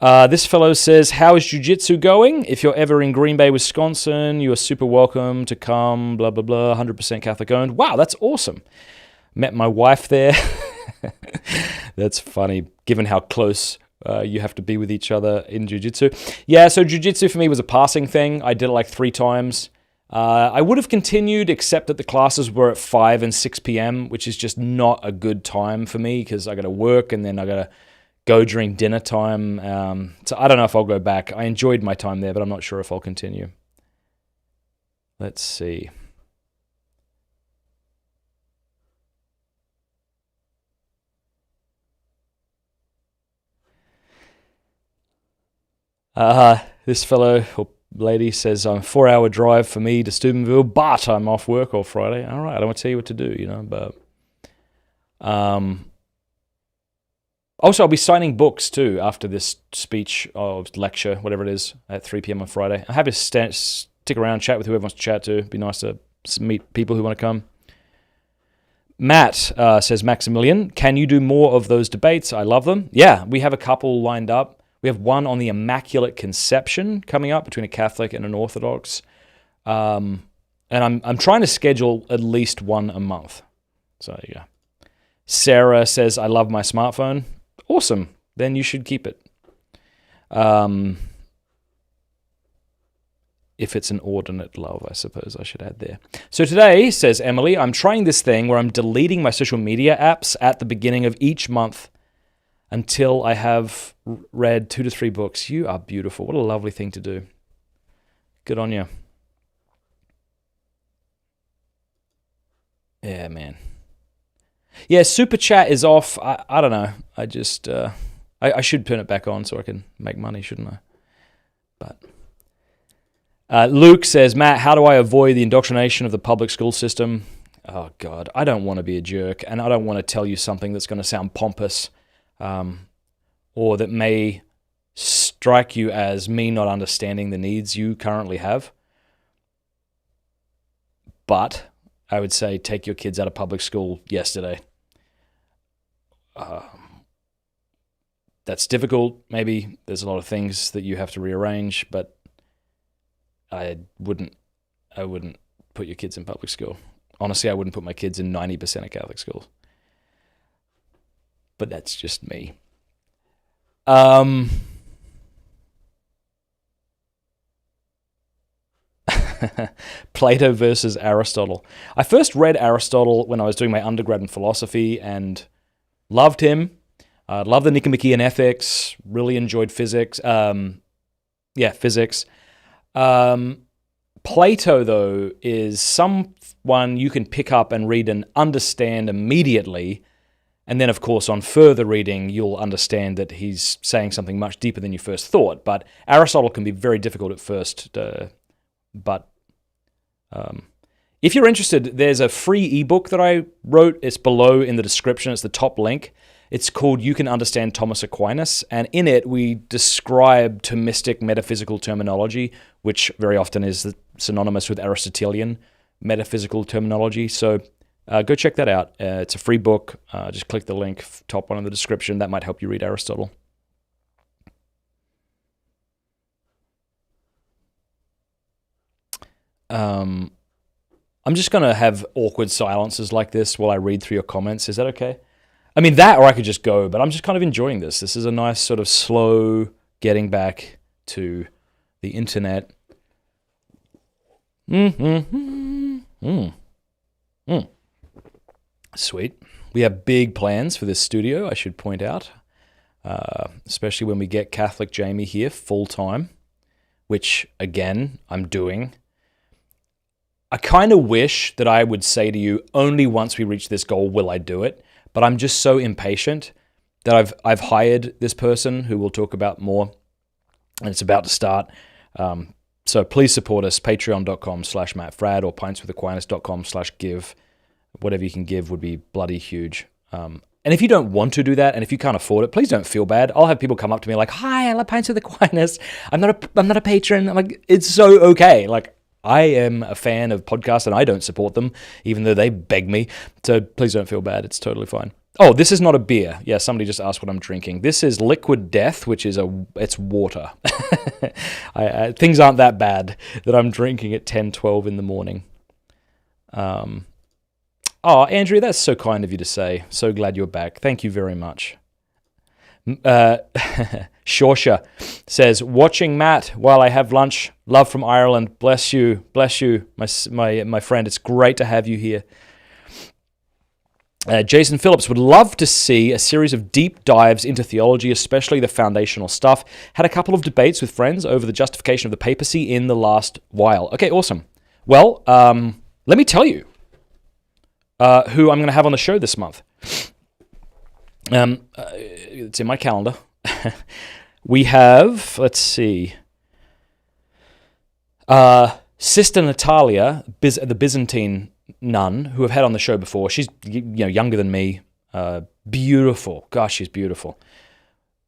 This fellow says, "How is jiu-jitsu going? If you're ever in Green Bay, Wisconsin, you are super welcome to come, blah, blah, blah, 100% Catholic owned." Wow, that's awesome. Met my wife there. That's funny, given how close you have to be with each other in jiu-jitsu. Yeah, so jiu-jitsu for me was a passing thing. I did it like 3 times. I would have continued, except that the classes were at 5 and 6 p.m., which is just not a good time for me because I got to work and then I got to go during dinner time. So I don't know if I'll go back. I enjoyed my time there, but I'm not sure if I'll continue. Let's see. This fellow or lady says, "I'm a 4-hour drive for me to Steubenville, but I'm off work all Friday." All right, I don't want to tell you what to do, but also I'll be signing books too after this speech or lecture, whatever it is, at 3 p.m. on Friday. I'm happy to stick around, chat with whoever wants to chat to. It'd be nice to meet people who want to come. Matt says, "Maximilian, can you do more of those debates? I love them." Yeah, we have a couple lined up. We have one on the Immaculate Conception coming up between a Catholic and an Orthodox. And I'm trying to schedule at least one a month. So there you go. Sarah says, "I love my smartphone." Awesome. Then you should keep it. If it's an ordinate love, I suppose I should add there. So today, says Emily, "I'm trying this thing where I'm deleting my social media apps at the beginning of each month until I have read 2 to 3 books." You are beautiful. What a lovely thing to do. Good on you. Yeah, man. Yeah, Super Chat is off. I don't know. I just, I should turn it back on so I can make money, shouldn't I? But Luke says, "Matt, how do I avoid the indoctrination of the public school system?" Oh, God. I don't want to be a jerk, and I don't want to tell you something that's going to sound pompous. Or that may strike you as me not understanding the needs you currently have. But I would say take your kids out of public school yesterday. That's difficult. Maybe there's a lot of things that you have to rearrange, but I wouldn't put your kids in public school. Honestly, I wouldn't put my kids in 90% of Catholic schools. But that's just me. Plato versus Aristotle. I first read Aristotle when I was doing my undergrad in philosophy and loved him. Loved the Nicomachean Ethics. Really enjoyed physics. Physics. Plato, though, is someone you can pick up and read and understand immediately. And then, of course, on further reading, you'll understand that he's saying something much deeper than you first thought. But Aristotle can be very difficult at first. But if you're interested, there's a free ebook that I wrote. It's below in the description. It's the top link. It's called You Can Understand Thomas Aquinas. And in it, we describe Thomistic metaphysical terminology, which very often is synonymous with Aristotelian metaphysical terminology. So go check that out. It's a free book. Just click the link, top one in the description. That might help you read Aristotle. I'm just going to have awkward silences like this while I read through your comments. Is that okay? I mean, that or I could just go, but I'm just kind of enjoying this. This is a nice sort of slow getting back to the internet. Sweet. We have big plans for this studio, I should point out, especially when we get Catholic Jamie here full time, which, again, I'm doing. I kind of wish that I would say to you, only once we reach this goal will I do it, but I'm just so impatient that I've hired this person who we'll talk about more, and it's about to start. So please support us, patreon.com/MattFradd or pintswithaquinas.com/give. Whatever you can give would be bloody huge. And if you don't want to do that, and if you can't afford it, please don't feel bad. I'll have people come up to me like, "Hi, I love Pints with Aquinas. I'm not a patron." I'm like, it's so okay. Like, I am a fan of podcasts and I don't support them, even though they beg me. So please don't feel bad. It's totally fine. Oh, this is not a beer. Yeah, somebody just asked what I'm drinking. This is Liquid Death, which is it's water. Things aren't that bad that I'm drinking at 10, 12 in the morning. Oh, Andrea, that's so kind of you to say. So glad you're back. Thank you very much. Shorsha says, watching Matt while I have lunch. Love from Ireland. Bless you, my friend. It's great to have you here. Jason Phillips would love to see a series of deep dives into theology, especially the foundational stuff. Had a couple of debates with friends over the justification of the papacy in the last while. Okay, awesome. Well, let me tell you who I'm going to have on the show this month. It's in my calendar. We have, let's see, Sister Natalia, the Byzantine nun, who I've had on the show before. She's younger than me. Beautiful. Gosh, she's beautiful.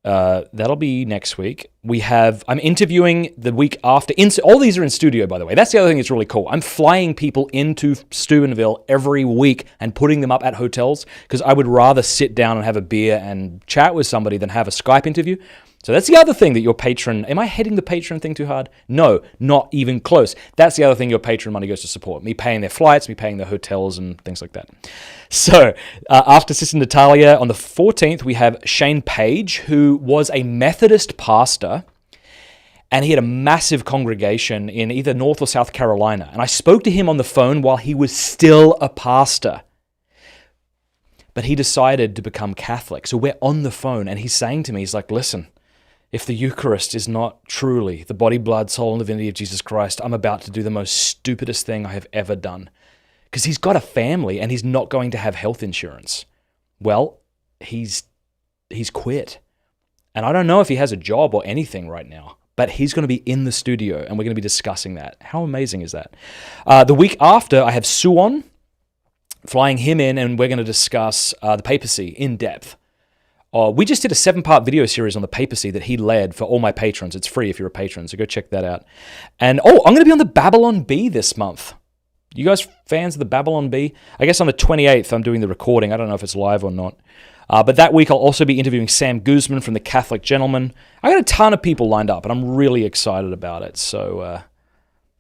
That'll be next week. I'm interviewing the week after. All these are in studio, by the way. That's the other thing that's really cool. I'm flying people into Steubenville every week and putting them up at hotels because I would rather sit down and have a beer and chat with somebody than have a Skype interview. So that's the other thing that your patron... Am I heading the patron thing too hard? No, not even close. That's the other thing your patron money goes to support. Me paying their flights, me paying their hotels and things like that. So after Sister Natalia, on the 14th, we have Shane Page, who was a Methodist pastor, and he had a massive congregation in either North or South Carolina. And I spoke to him on the phone while he was still a pastor. But he decided to become Catholic. So we're on the phone, and he's saying to me, he's like, listen, if the Eucharist is not truly the body, blood, soul, and divinity of Jesus Christ, I'm about to do the most stupidest thing I have ever done. Because he's got a family and he's not going to have health insurance. Well, he's quit. And I don't know if he has a job or anything right now, but he's going to be in the studio and we're going to be discussing that. How amazing is that? The week after, I have Suwon, flying him in, and we're going to discuss the papacy in depth. We just did a 7-part video series on the papacy that he led for all my patrons. It's free if you're a patron, so go check that out. And, I'm going to be on the Babylon Bee this month. You guys fans of the Babylon Bee? I guess on the 28th I'm doing the recording. I don't know if it's live or not. But that week I'll also be interviewing Sam Guzman from the Catholic Gentleman. I got a ton of people lined up, and I'm really excited about it. So,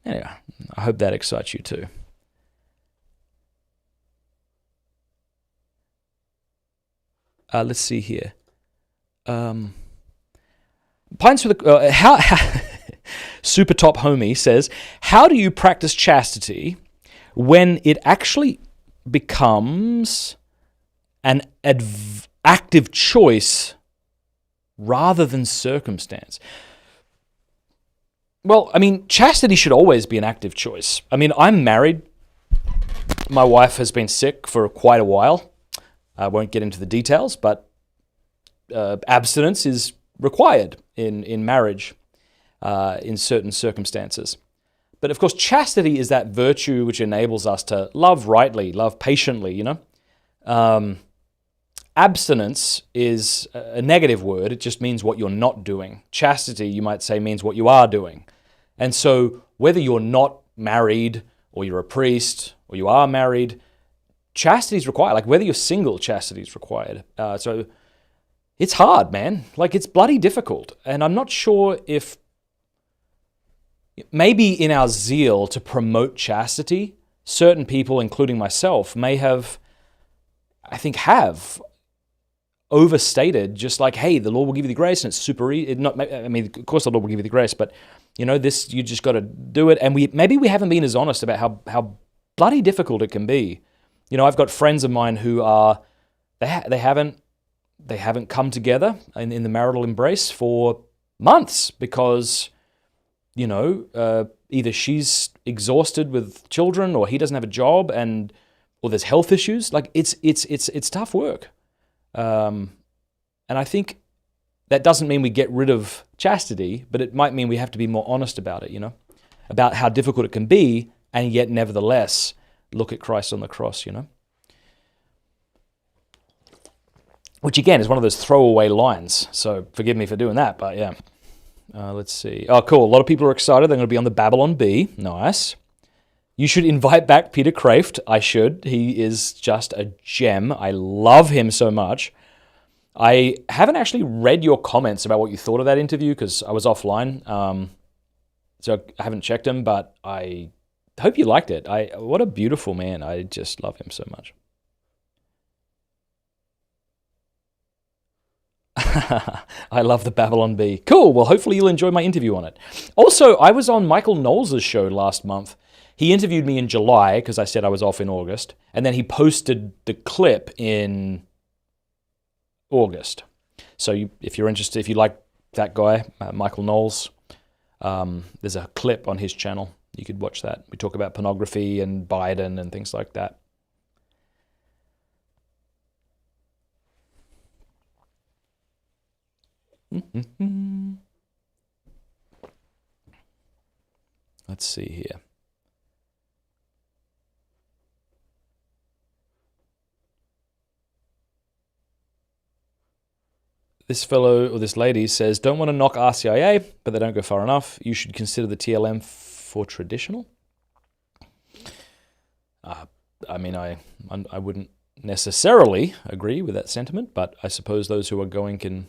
anyway, I hope that excites you too. Let's see here. Pints with how Super Top Homie says, how do you practice chastity when it actually becomes an active choice rather than circumstance? Well, I mean, chastity should always be an active choice. I mean, I'm married. My wife has been sick for quite a while. I won't get into the details, but abstinence is required in marriage in certain circumstances. But of course, chastity is that virtue which enables us to love rightly, love patiently, Abstinence is a negative word. It just means what you're not doing. Chastity, you might say, means what you are doing. And so whether you're not married or you're a priest or you are married, chastity is required. Like whether you're single, chastity is required. So it's hard, man. Like it's bloody difficult. And I'm not sure if maybe in our zeal to promote chastity, certain people, including myself, may have overstated just like, hey, the Lord will give you the grace and it's super easy. Of course the Lord will give you the grace, but this, you just got to do it. And maybe we haven't been as honest about how bloody difficult it can be. I've got friends of mine who are, they haven't come together in the marital embrace for months because, either she's exhausted with children or he doesn't have a job or there's health issues. Like it's tough work. And I think that doesn't mean we get rid of chastity, but it might mean we have to be more honest about it, about how difficult it can be, and yet nevertheless look at Christ on the cross, which again is one of those throwaway lines. So forgive me for doing that, but yeah. Let's see. Oh, cool. A lot of people are excited. They're going to be on the Babylon Bee. Nice. You should invite back Peter Kraft. I should. He is just a gem. I love him so much. I haven't actually read your comments about what you thought of that interview because I was offline. So I haven't checked them, but I hope you liked it. What a beautiful man. I just love him so much. I love the Babylon Bee. Cool. Well, hopefully you'll enjoy my interview on it. Also, I was on Michael Knowles' show last month. He interviewed me in July because I said I was off in August. And then he posted the clip in August. So if you're interested, if you like that guy, Michael Knowles, there's a clip on his channel. You could watch that. We talk about pornography and Biden and things like that. Let's see here. This fellow or this lady says, don't want to knock RCIA, but they don't go far enough. You should consider the TLM for traditional. I mean, I wouldn't necessarily agree with that sentiment, but I suppose those who are going can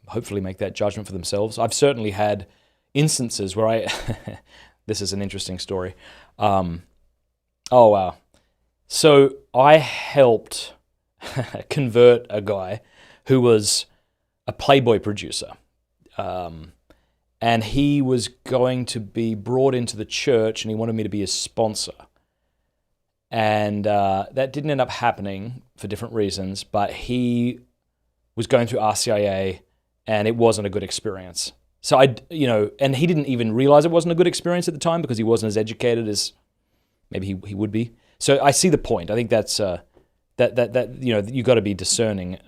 hopefully make that judgment for themselves. I've certainly had instances where this is an interesting story. Oh, wow. So I helped convert a guy who was a Playboy producer. And he was going to be brought into the church and he wanted me to be his sponsor. And that didn't end up happening for different reasons, but he was going through RCIA and it wasn't a good experience. So and he didn't even realize it wasn't a good experience at the time because he wasn't as educated as maybe he would be. So I see the point. I think that's you got to be discerning.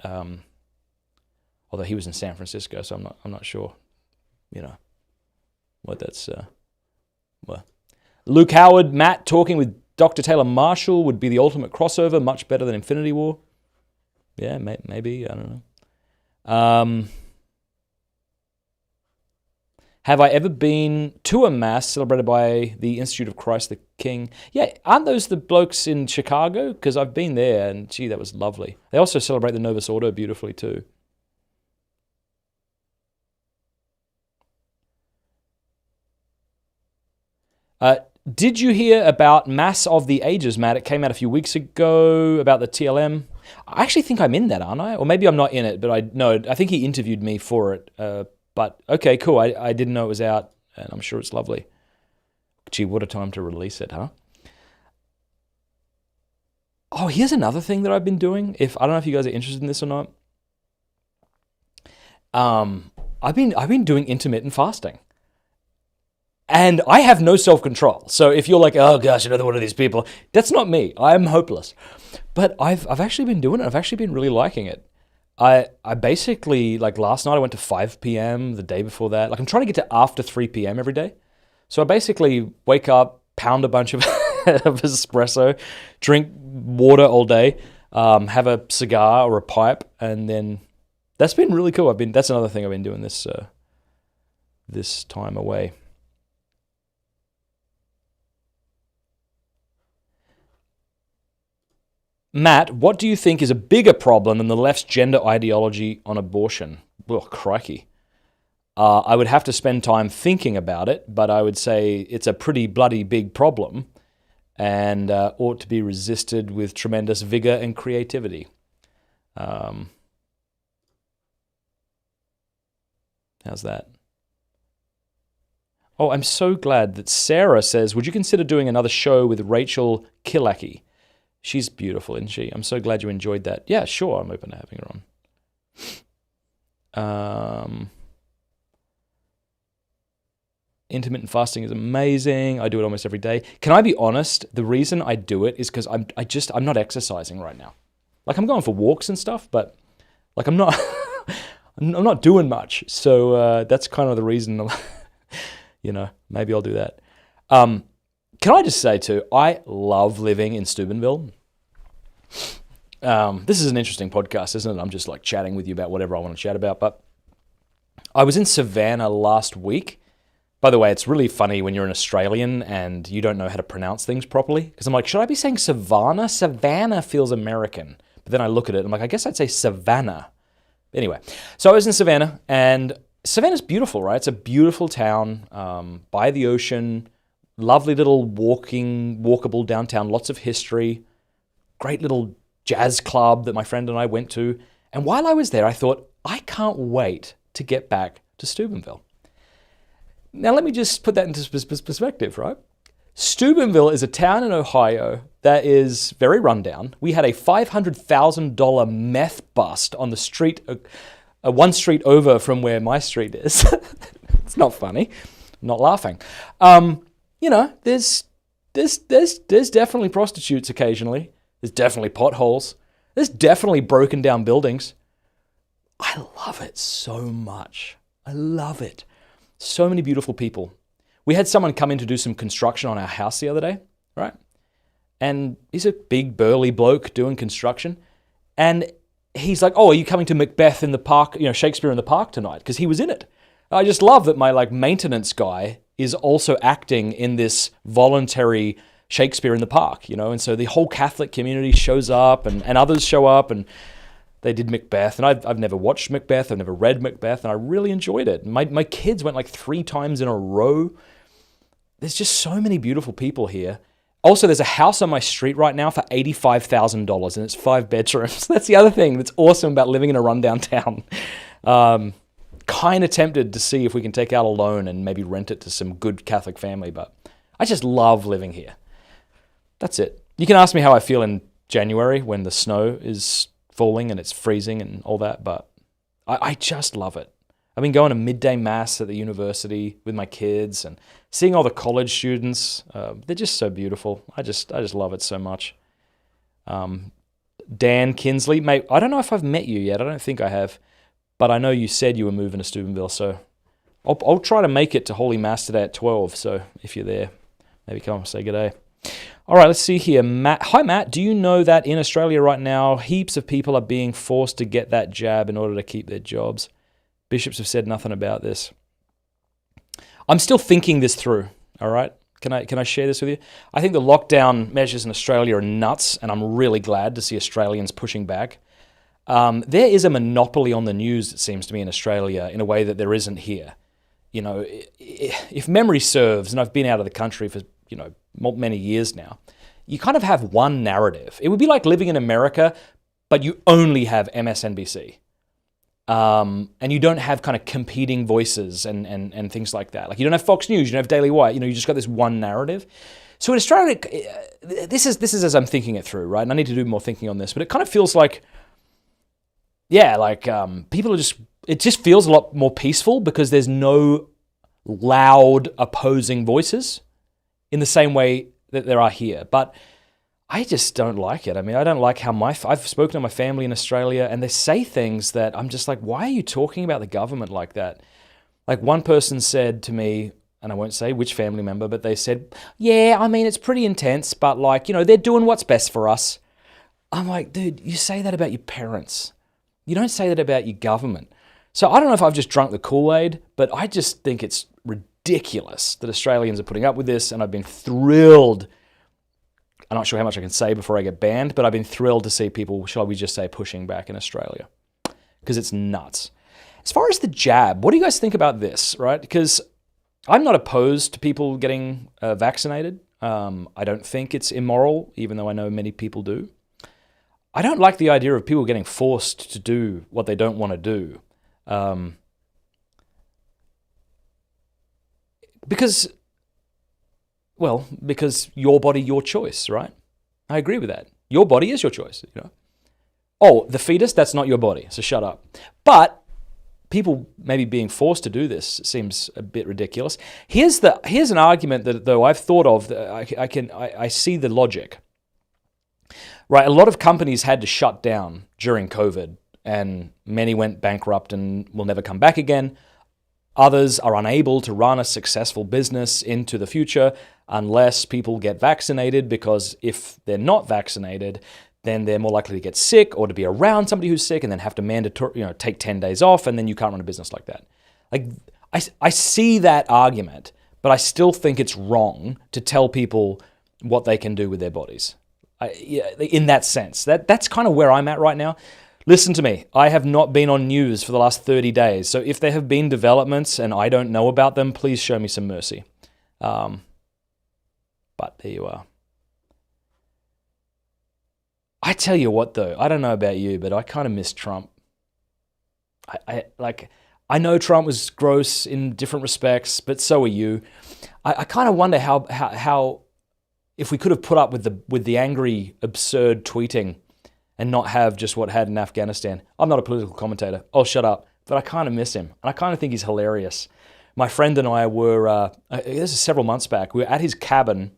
Although he was in San Francisco, so I'm not sure, what that's. Well, Luke Howard, Matt talking with Dr. Taylor Marshall would be the ultimate crossover, much better than Infinity War. Yeah, maybe, I don't know. Have I ever been to a mass celebrated by the Institute of Christ the King? Yeah, aren't those the blokes in Chicago? Because I've been there, and gee, that was lovely. They also celebrate the Novus Ordo beautifully too. Did you hear about Mass of the Ages, Matt? It came out a few weeks ago about the TLM. I actually think I'm in that, aren't I? Or maybe I'm not in it, but I think he interviewed me for it. But okay, cool. I didn't know it was out, and I'm sure it's lovely. Gee, what a time to release it, huh? Oh, here's another thing that I've been doing. I don't know if you guys are interested in this or not. I've been doing intermittent fasting. And I have no self-control. So if you're like, oh gosh, another one of these people, that's not me. I'm hopeless. But I've actually been doing it. I've actually been really liking it. I basically, like last night, I went to 5 p.m. the day before that. Like I'm trying to get to after 3 p.m. every day. So I basically wake up, pound a bunch of espresso, drink water all day, have a cigar or a pipe, and then that's been really cool. That's another thing I've been doing this time away. Matt, what do you think is a bigger problem than the left's gender ideology on abortion? Oh, crikey. I would have to spend time thinking about it, but I would say it's a pretty bloody big problem and ought to be resisted with tremendous vigor and creativity. How's that? Oh, I'm so glad that Sarah says, would you consider doing another show with Rachel Kilachy? She's beautiful, isn't she? I'm so glad you enjoyed that. Yeah, sure, I'm open to having her on. Intermittent fasting is amazing. I do it almost every day. Can I be honest? The reason I do it is because I'm not exercising right now. Like I'm going for walks and stuff, but like I'm not I'm not doing much. So that's kind of the reason. Maybe I'll do that. Can I just say too, I love living in Steubenville. This is an interesting podcast, isn't it? I'm just like chatting with you about whatever I want to chat about. But I was in Savannah last week. By the way, it's really funny when you're an Australian and you don't know how to pronounce things properly. Because I'm like, should I be saying Savannah? Savannah feels American. But then I look at it, I'm like, I guess I'd say Savannah. Anyway, so I was in Savannah, and Savannah's beautiful, right? It's a beautiful town by the ocean, lovely little walkable downtown, lots of history, great little jazz club that my friend and I went to. And while I was there, I thought, I can't wait to get back to Steubenville. Now, let me just put that into perspective, right? Steubenville is a town in Ohio that is very rundown. We had a $500,000 meth bust on the street, one street over from where my street is. It's not funny. I'm not laughing. There's definitely prostitutes occasionally. There's definitely potholes. There's definitely broken down buildings. I love it so much. I love it. So many beautiful people. We had someone come in to do some construction on our house the other day, right? And he's a big burly bloke doing construction. And he's like, oh, are you coming to Macbeth in the park, Shakespeare in the Park tonight? Because he was in it. I just love that my maintenance guy is also acting in this voluntary Shakespeare in the Park, and so the whole Catholic community shows up and others show up, and they did Macbeth. And I've never watched Macbeth, I've never read Macbeth, and I really enjoyed it. My kids went like 3 times in a row. There's just so many beautiful people here. Also, there's a house on my street right now for $85,000, and it's 5 bedrooms. That's the other thing that's awesome about living in a rundown town. Kind of tempted to see if we can take out a loan and maybe rent it to some good Catholic family, but I just love living here. That's it. You can ask me how I feel in January when the snow is falling and it's freezing and all that, but I just love it. I've been going to midday mass at the university with my kids and seeing all the college students. They're just so beautiful. I just love it so much. Dan Kinsley, mate, I don't know if I've met you yet. I don't think I have, but I know you said you were moving to Steubenville, so I'll try to make it to Holy Mass today at 12. So if you're there, maybe come and say good day. All right, let's see here. Matt, hi, Matt. Do you know that in Australia right now, heaps of people are being forced to get that jab in order to keep their jobs? Bishops have said nothing about this. I'm still thinking this through, all right? Can I share this with you? I think the lockdown measures in Australia are nuts, and I'm really glad to see Australians pushing back. There is a monopoly on the news, it seems to me, in Australia in a way that there isn't here. If memory serves, and I've been out of the country for many years now, you kind of have one narrative. It would be like living in America, but you only have MSNBC. And you don't have kind of competing voices and things like that. Like you don't have Fox News, you don't have Daily Wire, you just got this one narrative. So in Australia, this is as I'm thinking it through, right? And I need to do more thinking on this, but it kind of feels like, people are it just feels a lot more peaceful because there's no loud opposing voices in the same way that there are here. But I just don't like it. I mean, I don't like how I've spoken to my family in Australia and they say things that I'm just like, why are you talking about the government like that? Like one person said to me, and I won't say which family member, but they said, yeah, I mean, it's pretty intense, but they're doing what's best for us. I'm like, dude, you say that about your parents. You don't say that about your government. So I don't know if I've just drunk the Kool-Aid, but I just think it's ridiculous that Australians are putting up with this, and I've been thrilled. I'm not sure how much I can say before I get banned, but I've been thrilled to see people, shall we just say, pushing back in Australia, because it's nuts. As far as the jab, what do you guys think about this, right? Because I'm not opposed to people getting vaccinated. I don't think it's immoral, even though I know many people do. I don't like the idea of people getting forced to do what they don't want to do. Because your body, your choice, right? I agree with that. Your body is your choice, Oh, the fetus, that's not your body, so shut up. But people maybe being forced to do this seems a bit ridiculous. Here's an argument that, though, I've thought of, that I see the logic. Right, a lot of companies had to shut down during COVID, and many went bankrupt and will never come back again. Others are unable to run a successful business into the future unless people get vaccinated, because if they're not vaccinated, then they're more likely to get sick or to be around somebody who's sick and then have to take 10 days off, and then you can't run a business like that. Like, I see that argument, but I still think it's wrong to tell people what they can do with their bodies. In that sense, that's kind of where I'm at right now. Listen to me. I have not been on news for the last 30 days. So if there have been developments and I don't know about them, please show me some mercy. But there you are. I tell you what, though, I don't know about you, but I kind of miss Trump. I know Trump was gross in different respects, but so are you. I kind of wonder how if we could have put up with the angry, absurd tweeting and not have just what had in Afghanistan. I'm not a political commentator. I'll shut up. But I kind of miss him. And I kind of think he's hilarious. My friend and I were, this is several months back, we were at his cabin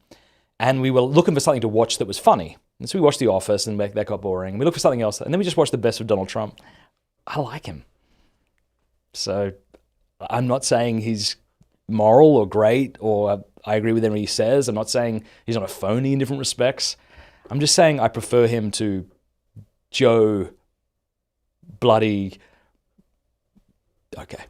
and we were looking for something to watch that was funny. And so we watched The Office and that got boring. We looked for something else. And then we just watched the best of Donald Trump. I like him. So I'm not saying he's moral or great or I agree with everything he says. I'm not saying he's not a phony in different respects. I'm just saying I prefer him to Joe bloody... Okay.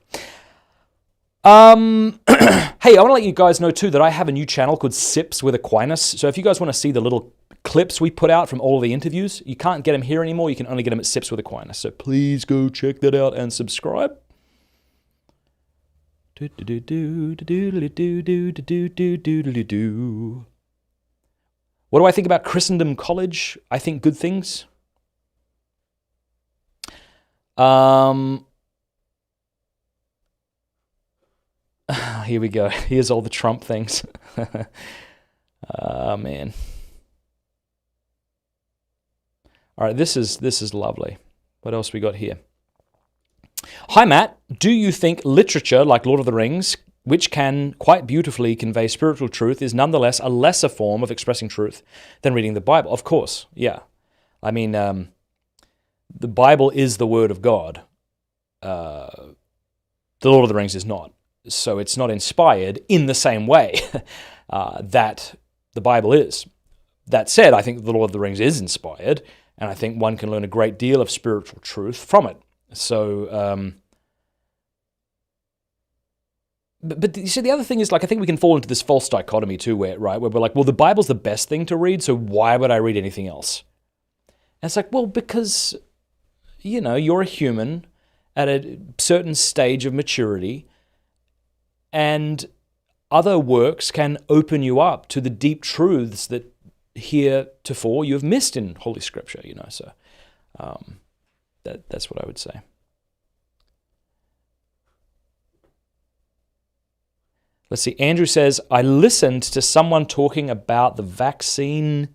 Hey, I want to let you guys know too that I have a new channel called Sips with Aquinas. So if you guys want to see the little clips we put out from all the interviews, you can't get them here anymore. You can only get them at Sips with Aquinas. So please go check that out and subscribe. What do I think about Christendom College? I think good things. Here we go. Here's all the Trump things. Man. All right, this is lovely. What else we got here? Hi, Matt. Do you think literature like Lord of the Rings, which can quite beautifully convey spiritual truth, is nonetheless a lesser form of expressing truth than reading the Bible? Of course, yeah. I mean, the Bible is the Word of God. The Lord of the Rings is not. So it's not inspired in the same way that the Bible is. That said, I think the Lord of the Rings is inspired, and I think one can learn a great deal of spiritual truth from it. So, but you see, the other thing is, like, I think we can fall into this false dichotomy too, where we're like, well, the Bible's the best thing to read, so why would I read anything else? And it's like, well, because, you're a human at a certain stage of maturity, and other works can open you up to the deep truths that heretofore you have missed in Holy Scripture, so that's what I would say. Let's see, Andrew says, I listened to someone talking about the vaccine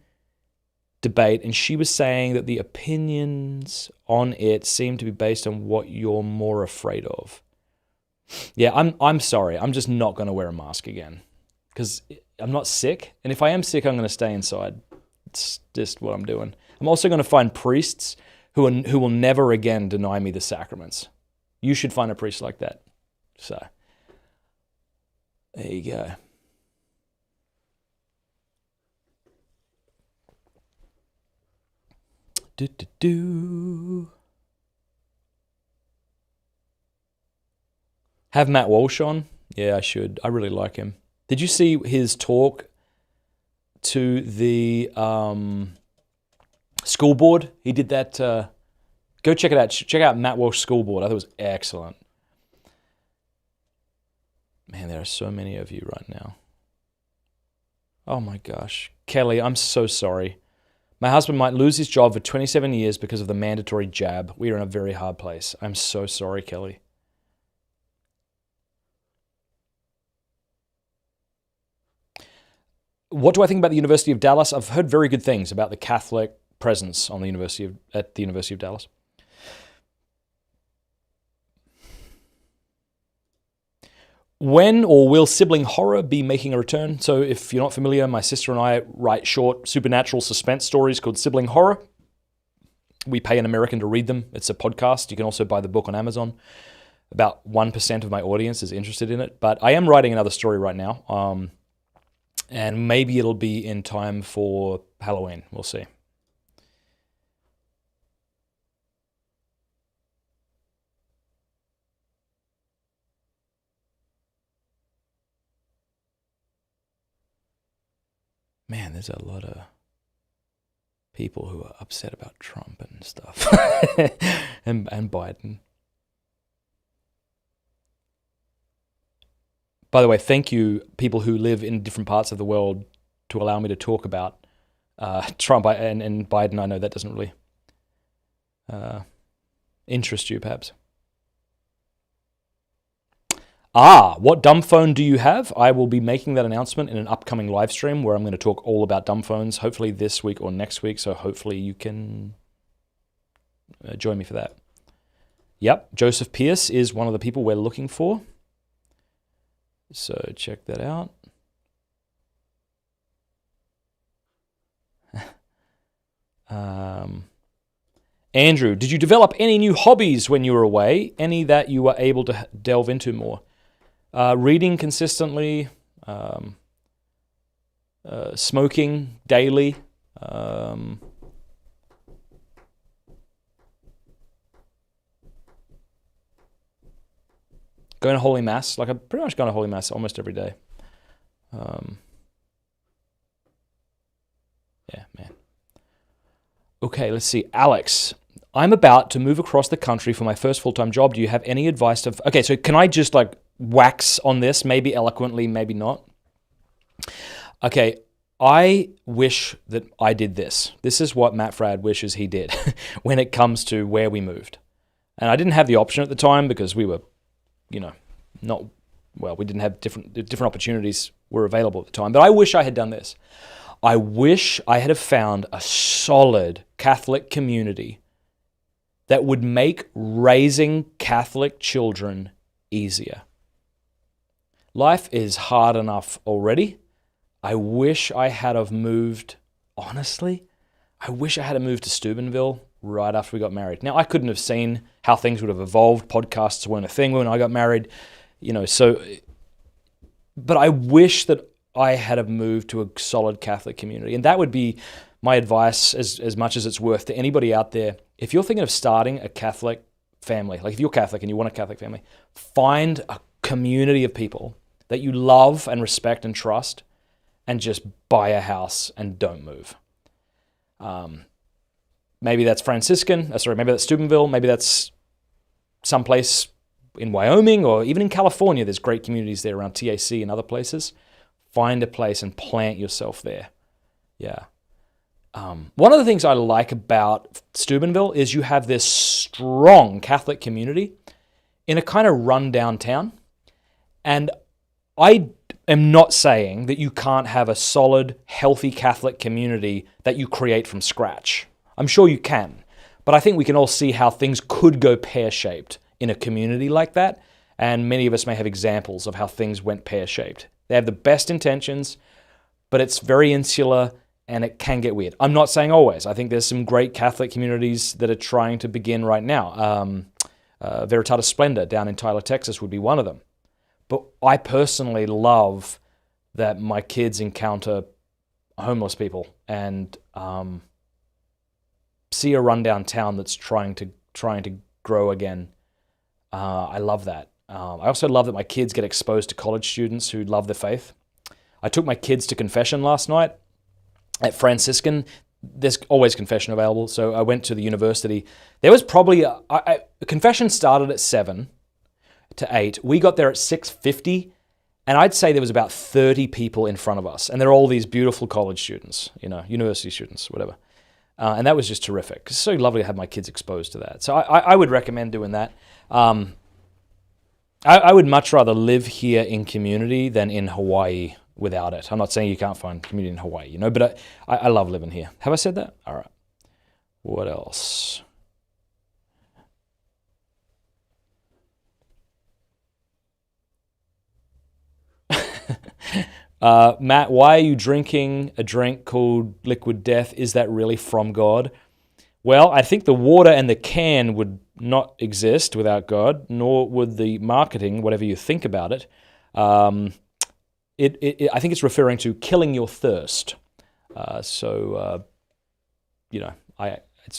debate, and she was saying that the opinions on it seem to be based on what you're more afraid of. Yeah, I'm sorry. I'm just not going to wear a mask again because I'm not sick. And if I am sick, I'm going to stay inside. It's just what I'm doing. I'm also going to find priests who will never again deny me the sacraments. You should find a priest like that. So, there you go. Have Matt Walsh on? Yeah, I should. I really like him. Did you see his talk to the school board? He did that. Go check it out. Check out Matt Walsh School Board. I thought it was excellent. Man, there are so many of you right now. Oh my gosh. Kelly, I'm so sorry. My husband might lose his job for 27 years because of the mandatory jab. We are in a very hard place. I'm so sorry, Kelly. What do I think about the University of Dallas? I've heard very good things about the Catholic presence on at the University of Dallas. When or will sibling horror be making a return? So if you're not familiar, my sister and I write short supernatural suspense stories called Sibling Horror. We pay an American to read them. It's a podcast. You can also buy the book on Amazon. About 1% of my audience is interested in it. But I am writing another story right now. And maybe it'll be in time for Halloween. We'll see. Man, there's a lot of people who are upset about Trump and stuff. and Biden. By the way, thank you, people who live in different parts of the world, to allow me to talk about Trump and Biden. I know that doesn't really interest you, perhaps. What dumb phone do you have? I will be making that announcement in an upcoming live stream where I'm going to talk all about dumb phones, hopefully this week or next week, so hopefully you can join me for that. Yep, Joseph Pierce is one of the people we're looking for. So check that out. Andrew, did you develop any new hobbies when you were away? Any that you were able to delve into more? Reading consistently, smoking daily, going to Holy Mass. Like, I'm pretty much going to Holy Mass almost every day. Yeah, man. Okay, let's see. Alex, I'm about to move across the country for my first full-time job. Do you have any advice to... Okay, so can I just like wax on this? Maybe eloquently, maybe not. Okay, I wish that I did this. This is what Matt Fradd wishes he did when it comes to where we moved. And I didn't have the option at the time because we were, we didn't have different opportunities were available at the time. But I wish I had done this. I wish I had found a solid Catholic community that would make raising Catholic children easier. Life is hard enough already. I wish I had have moved, honestly, I wish I had moved to Steubenville right after we got married. Now, I couldn't have seen how things would have evolved. Podcasts weren't a thing when I got married, but I wish that I had have moved to a solid Catholic community. And that would be my advice as much as it's worth to anybody out there. If you're thinking of starting a Catholic family, like if you're Catholic and you want a Catholic family, find a community of people that you love and respect and trust, and just buy a house and don't move. Maybe that's maybe that's Steubenville, maybe that's someplace in Wyoming or even in California. There's great communities there around TAC and other places. Find a place and plant yourself there. Yeah. One of the things I like about Steubenville is you have this strong Catholic community in a kind of run-down town. And I am not saying that you can't have a solid, healthy Catholic community that you create from scratch. I'm sure you can. But I think we can all see how things could go pear-shaped in a community like that. And many of us may have examples of how things went pear-shaped. They have the best intentions, but it's very insular and it can get weird. I'm not saying always. I think there's some great Catholic communities that are trying to begin right now. Veritatis Splendor down in Tyler, Texas would be one of them. But I personally love that my kids encounter homeless people and see a rundown town that's trying to grow again. I love that. I also love that my kids get exposed to college students who love the faith. I took my kids to confession last night at Franciscan. There's always confession available, so I went to the university. There was probably confession started at 7 to 8. We got there at 6:50, and I'd say there was about 30 people in front of us, and they're all these beautiful college students, university students, whatever. And that was just terrific. It's so lovely to have my kids exposed to that. So I would recommend doing that. I would much rather live here in community than in Hawaii without it. I'm not saying you can't find community in Hawaii, but I love living here. Have I said that? All right. What else? Matt, why are you drinking a drink called Liquid Death? Is that really from God? Well, I think the water and the can would not exist without God, nor would the marketing, whatever you think about it. I think it's referring to killing your thirst. It's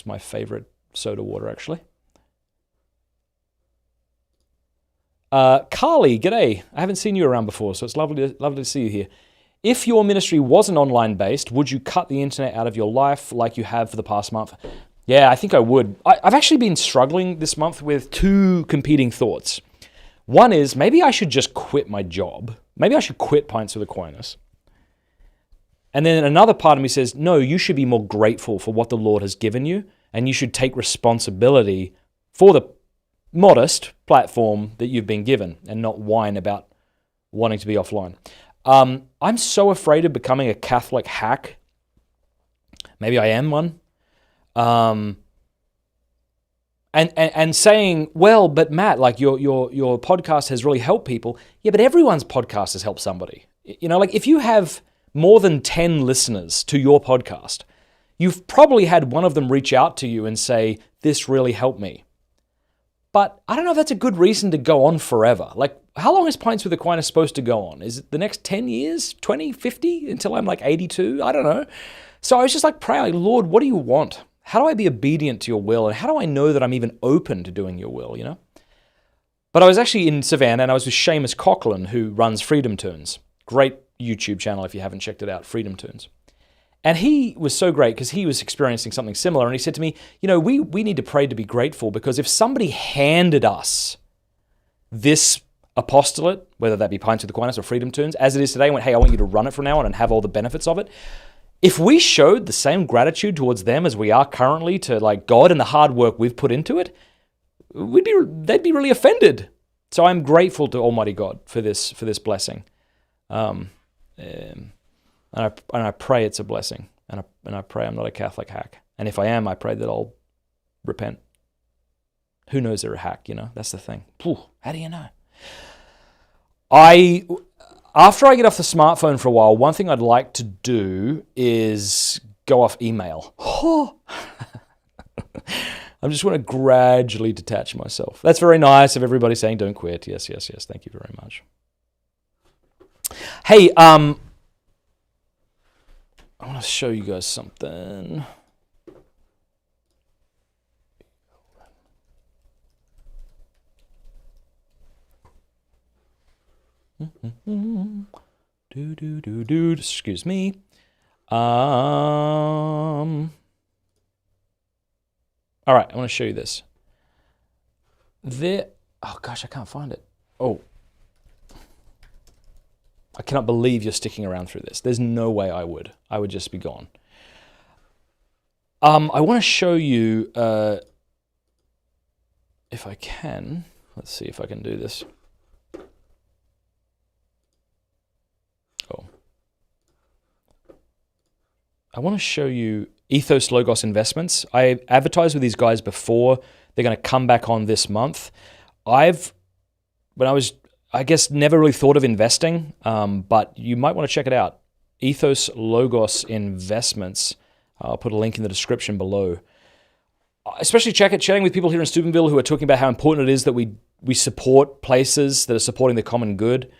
my favorite soda water, actually. Carly, g'day. I haven't seen you around before, so it's lovely to see you here. if your ministry wasn't online based, would you cut the internet out of your life like you have for the past month? Yeah, I think I would. I've actually been struggling this month with two competing thoughts. One is maybe I should just quit my job. Maybe I should quit Pints with Aquinas. And then another part of me says, no, you should be more grateful for what the Lord has given you, and you should take responsibility for the modest platform that you've been given and not whine about wanting to be offline. I'm so afraid of becoming a Catholic hack. Maybe I am one. And saying, well, but Matt, like your podcast has really helped people. Yeah, but everyone's podcast has helped somebody. You know, like if you have more than 10 listeners to your podcast, you've probably had one of them reach out to you and say, this really helped me. But I don't know if that's a good reason to go on forever. Like, how long is Pints with Aquinas supposed to go on? Is it the next 10 years, 20, 50, until I'm like 82? I don't know. So I was just like praying, like, Lord, what do you want? How do I be obedient to your will? And how do I know that I'm even open to doing your will, you know? But I was actually in Savannah and I was with Seamus Coughlin, who runs Freedom Tunes. Great YouTube channel if you haven't checked it out, Freedom Tunes. And he was so great because he was experiencing something similar. And he said to me, you know, we need to pray to be grateful, because if somebody handed us this apostolate, whether that be Pints with Aquinas or Freedom Tunes, as it is today, and went, hey, I want you to run it from now on and have all the benefits of it. If we showed the same gratitude towards them as we are currently to like God and the hard work we've put into it, they'd be really offended. So I'm grateful to Almighty God for this blessing. And I pray it's a blessing, and I pray I'm not a Catholic hack. And if I am, I pray that I'll repent. Who knows they're a hack, you know? That's the thing. How do you know? After I get off the smartphone for a while, one thing I'd like to do is go off email. I just want to gradually detach myself. That's very nice of everybody saying don't quit. Yes. Thank you very much. Hey, I want to show you guys something. Excuse me. All right, I want to show you this. Oh gosh, I can't find it. Oh. I cannot believe you're sticking around through this. There's no way I would. I would just be gone. I want to show you, if I can. Let's see if I can do this. Oh. I want to show you Ethos Logos Investments. I advertised with these guys before. They're going to come back on this month. I guess never really thought of investing, but you might want to check it out. Ethos Logos Investments. I'll put a link in the description below. Especially chatting with people here in Steubenville who are talking about how important it is that we support places that are supporting the common good,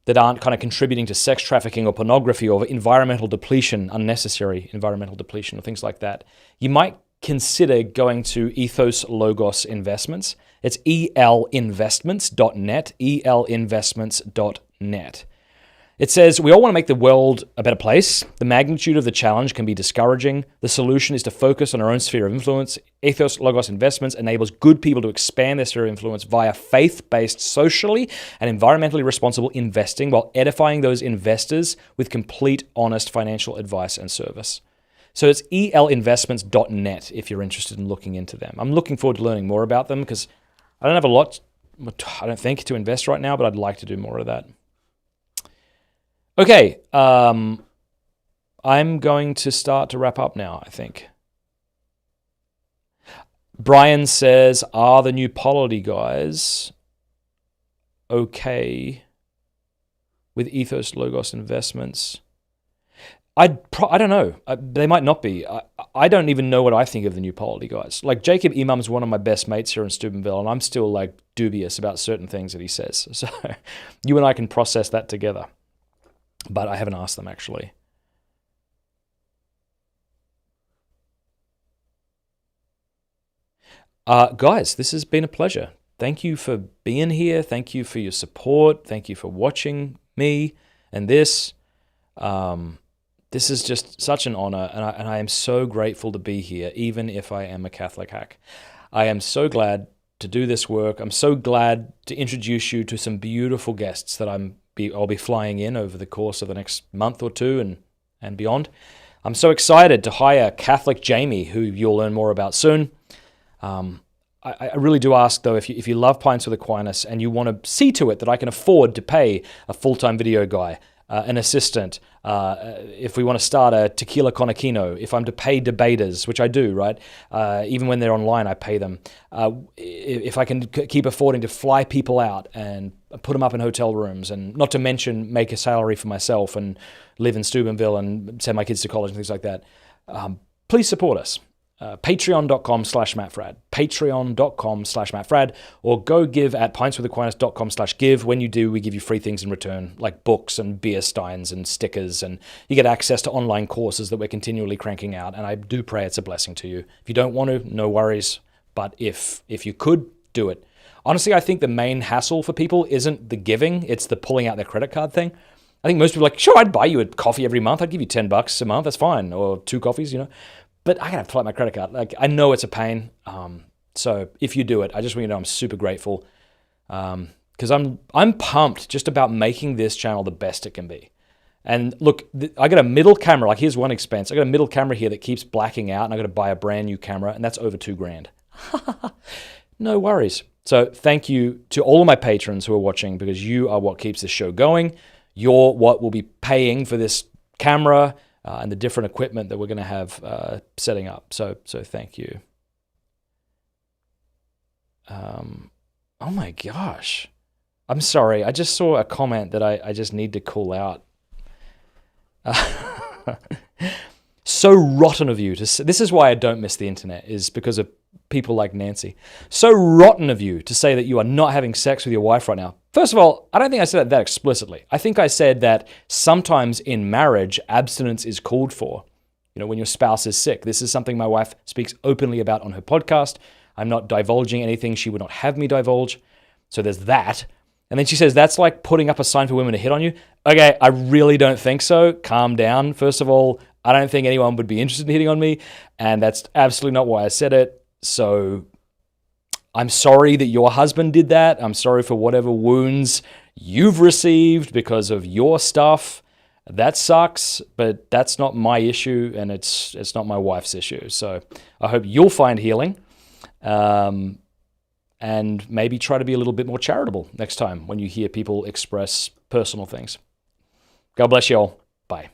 that aren't kind of contributing to sex trafficking or pornography or environmental depletion, unnecessary environmental depletion or things like that. You might consider going to Ethos Logos Investments. It's elinvestments.net, elinvestments.net. It says, we all want to make the world a better place. The magnitude of the challenge can be discouraging. The solution is to focus on our own sphere of influence. Ethos Logos Investments enables good people to expand their sphere of influence via faith-based, socially and environmentally responsible investing, while edifying those investors with complete, honest financial advice and service. So it's elinvestments.net if you're interested in looking into them. I'm looking forward to learning more about them because I don't have a lot, I don't think, to invest right now, but I'd like to do more of that. Okay, I'm going to start to wrap up now, I think. Brian says, are the new polity guys okay with Ethos Logos Investments? I don't know. They might not be. I don't even know what I think of the new polity guys. Like, Jacob Imam's one of my best mates here in Steubenville, and I'm still like dubious about certain things that he says. So you and I can process that together. But I haven't asked them, actually. Guys, this has been a pleasure. Thank you for being here. Thank you for your support. Thank you for watching me and this. This is just such an honor, and I am so grateful to be here, even if I am a Catholic hack. I am so glad to do this work. I'm so glad to introduce you to some beautiful guests that I'll be flying in over the course of the next month or two and beyond. I'm so excited to hire Catholic Jamie, who you'll learn more about soon. I really do ask, though, if you love Pints with Aquinas and you want to see to it that I can afford to pay a full-time video guy, an assistant, if we want to start a tequila conakino, if I'm to pay debaters, which I do, right? Even when they're online, I pay them. If I can keep affording to fly people out and put them up in hotel rooms, and not to mention make a salary for myself and live in Steubenville and send my kids to college and things like that, please support us. Patreon.com/MattFradd, Patreon.com/MattFradd, or go give at pintswithaquinas.com/give. When you do, we give you free things in return, like books and beer steins and stickers, and you get access to online courses that we're continually cranking out, and I do pray it's a blessing to you. If you don't want to, no worries, but if you could, do it. Honestly, I think the main hassle for people isn't the giving, it's the pulling out their credit card thing. I think most people are like, sure, I'd buy you a coffee every month, I'd give you $10 a month, that's fine, or 2 coffees, But I gotta pull out my credit card. Like, I know it's a pain. So if you do it, I just want you to know I'm super grateful. Because I'm pumped just about making this channel the best it can be. And look, I got a middle camera. Like, here's one expense. I got a middle camera here that keeps blacking out, and I got to buy a brand new camera, and that's over $2,000. No worries. So thank you to all of my patrons who are watching, because you are what keeps this show going. You're what will be paying for this camera, and the different equipment that we're going to have setting up. So thank you. Oh my gosh. I'm sorry. I just saw a comment that I just need to call out. So rotten of you to say, this is why I don't miss the internet, is because of people like Nancy. So rotten of you to say that you are not having sex with your wife right now. First of all, I don't think I said that explicitly. I think I said that sometimes in marriage, abstinence is called for. When your spouse is sick. This is something my wife speaks openly about on her podcast. I'm not divulging anything she would not have me divulge. So there's that. And then she says, that's like putting up a sign for women to hit on you. Okay, I really don't think so. Calm down. First of all, I don't think anyone would be interested in hitting on me. And that's absolutely not why I said it. So I'm sorry that your husband did that. I'm sorry for whatever wounds you've received because of your stuff. That sucks, but that's not my issue, and it's not my wife's issue. So I hope you'll find healing, and maybe try to be a little bit more charitable next time when you hear people express personal things. God bless you all. Bye.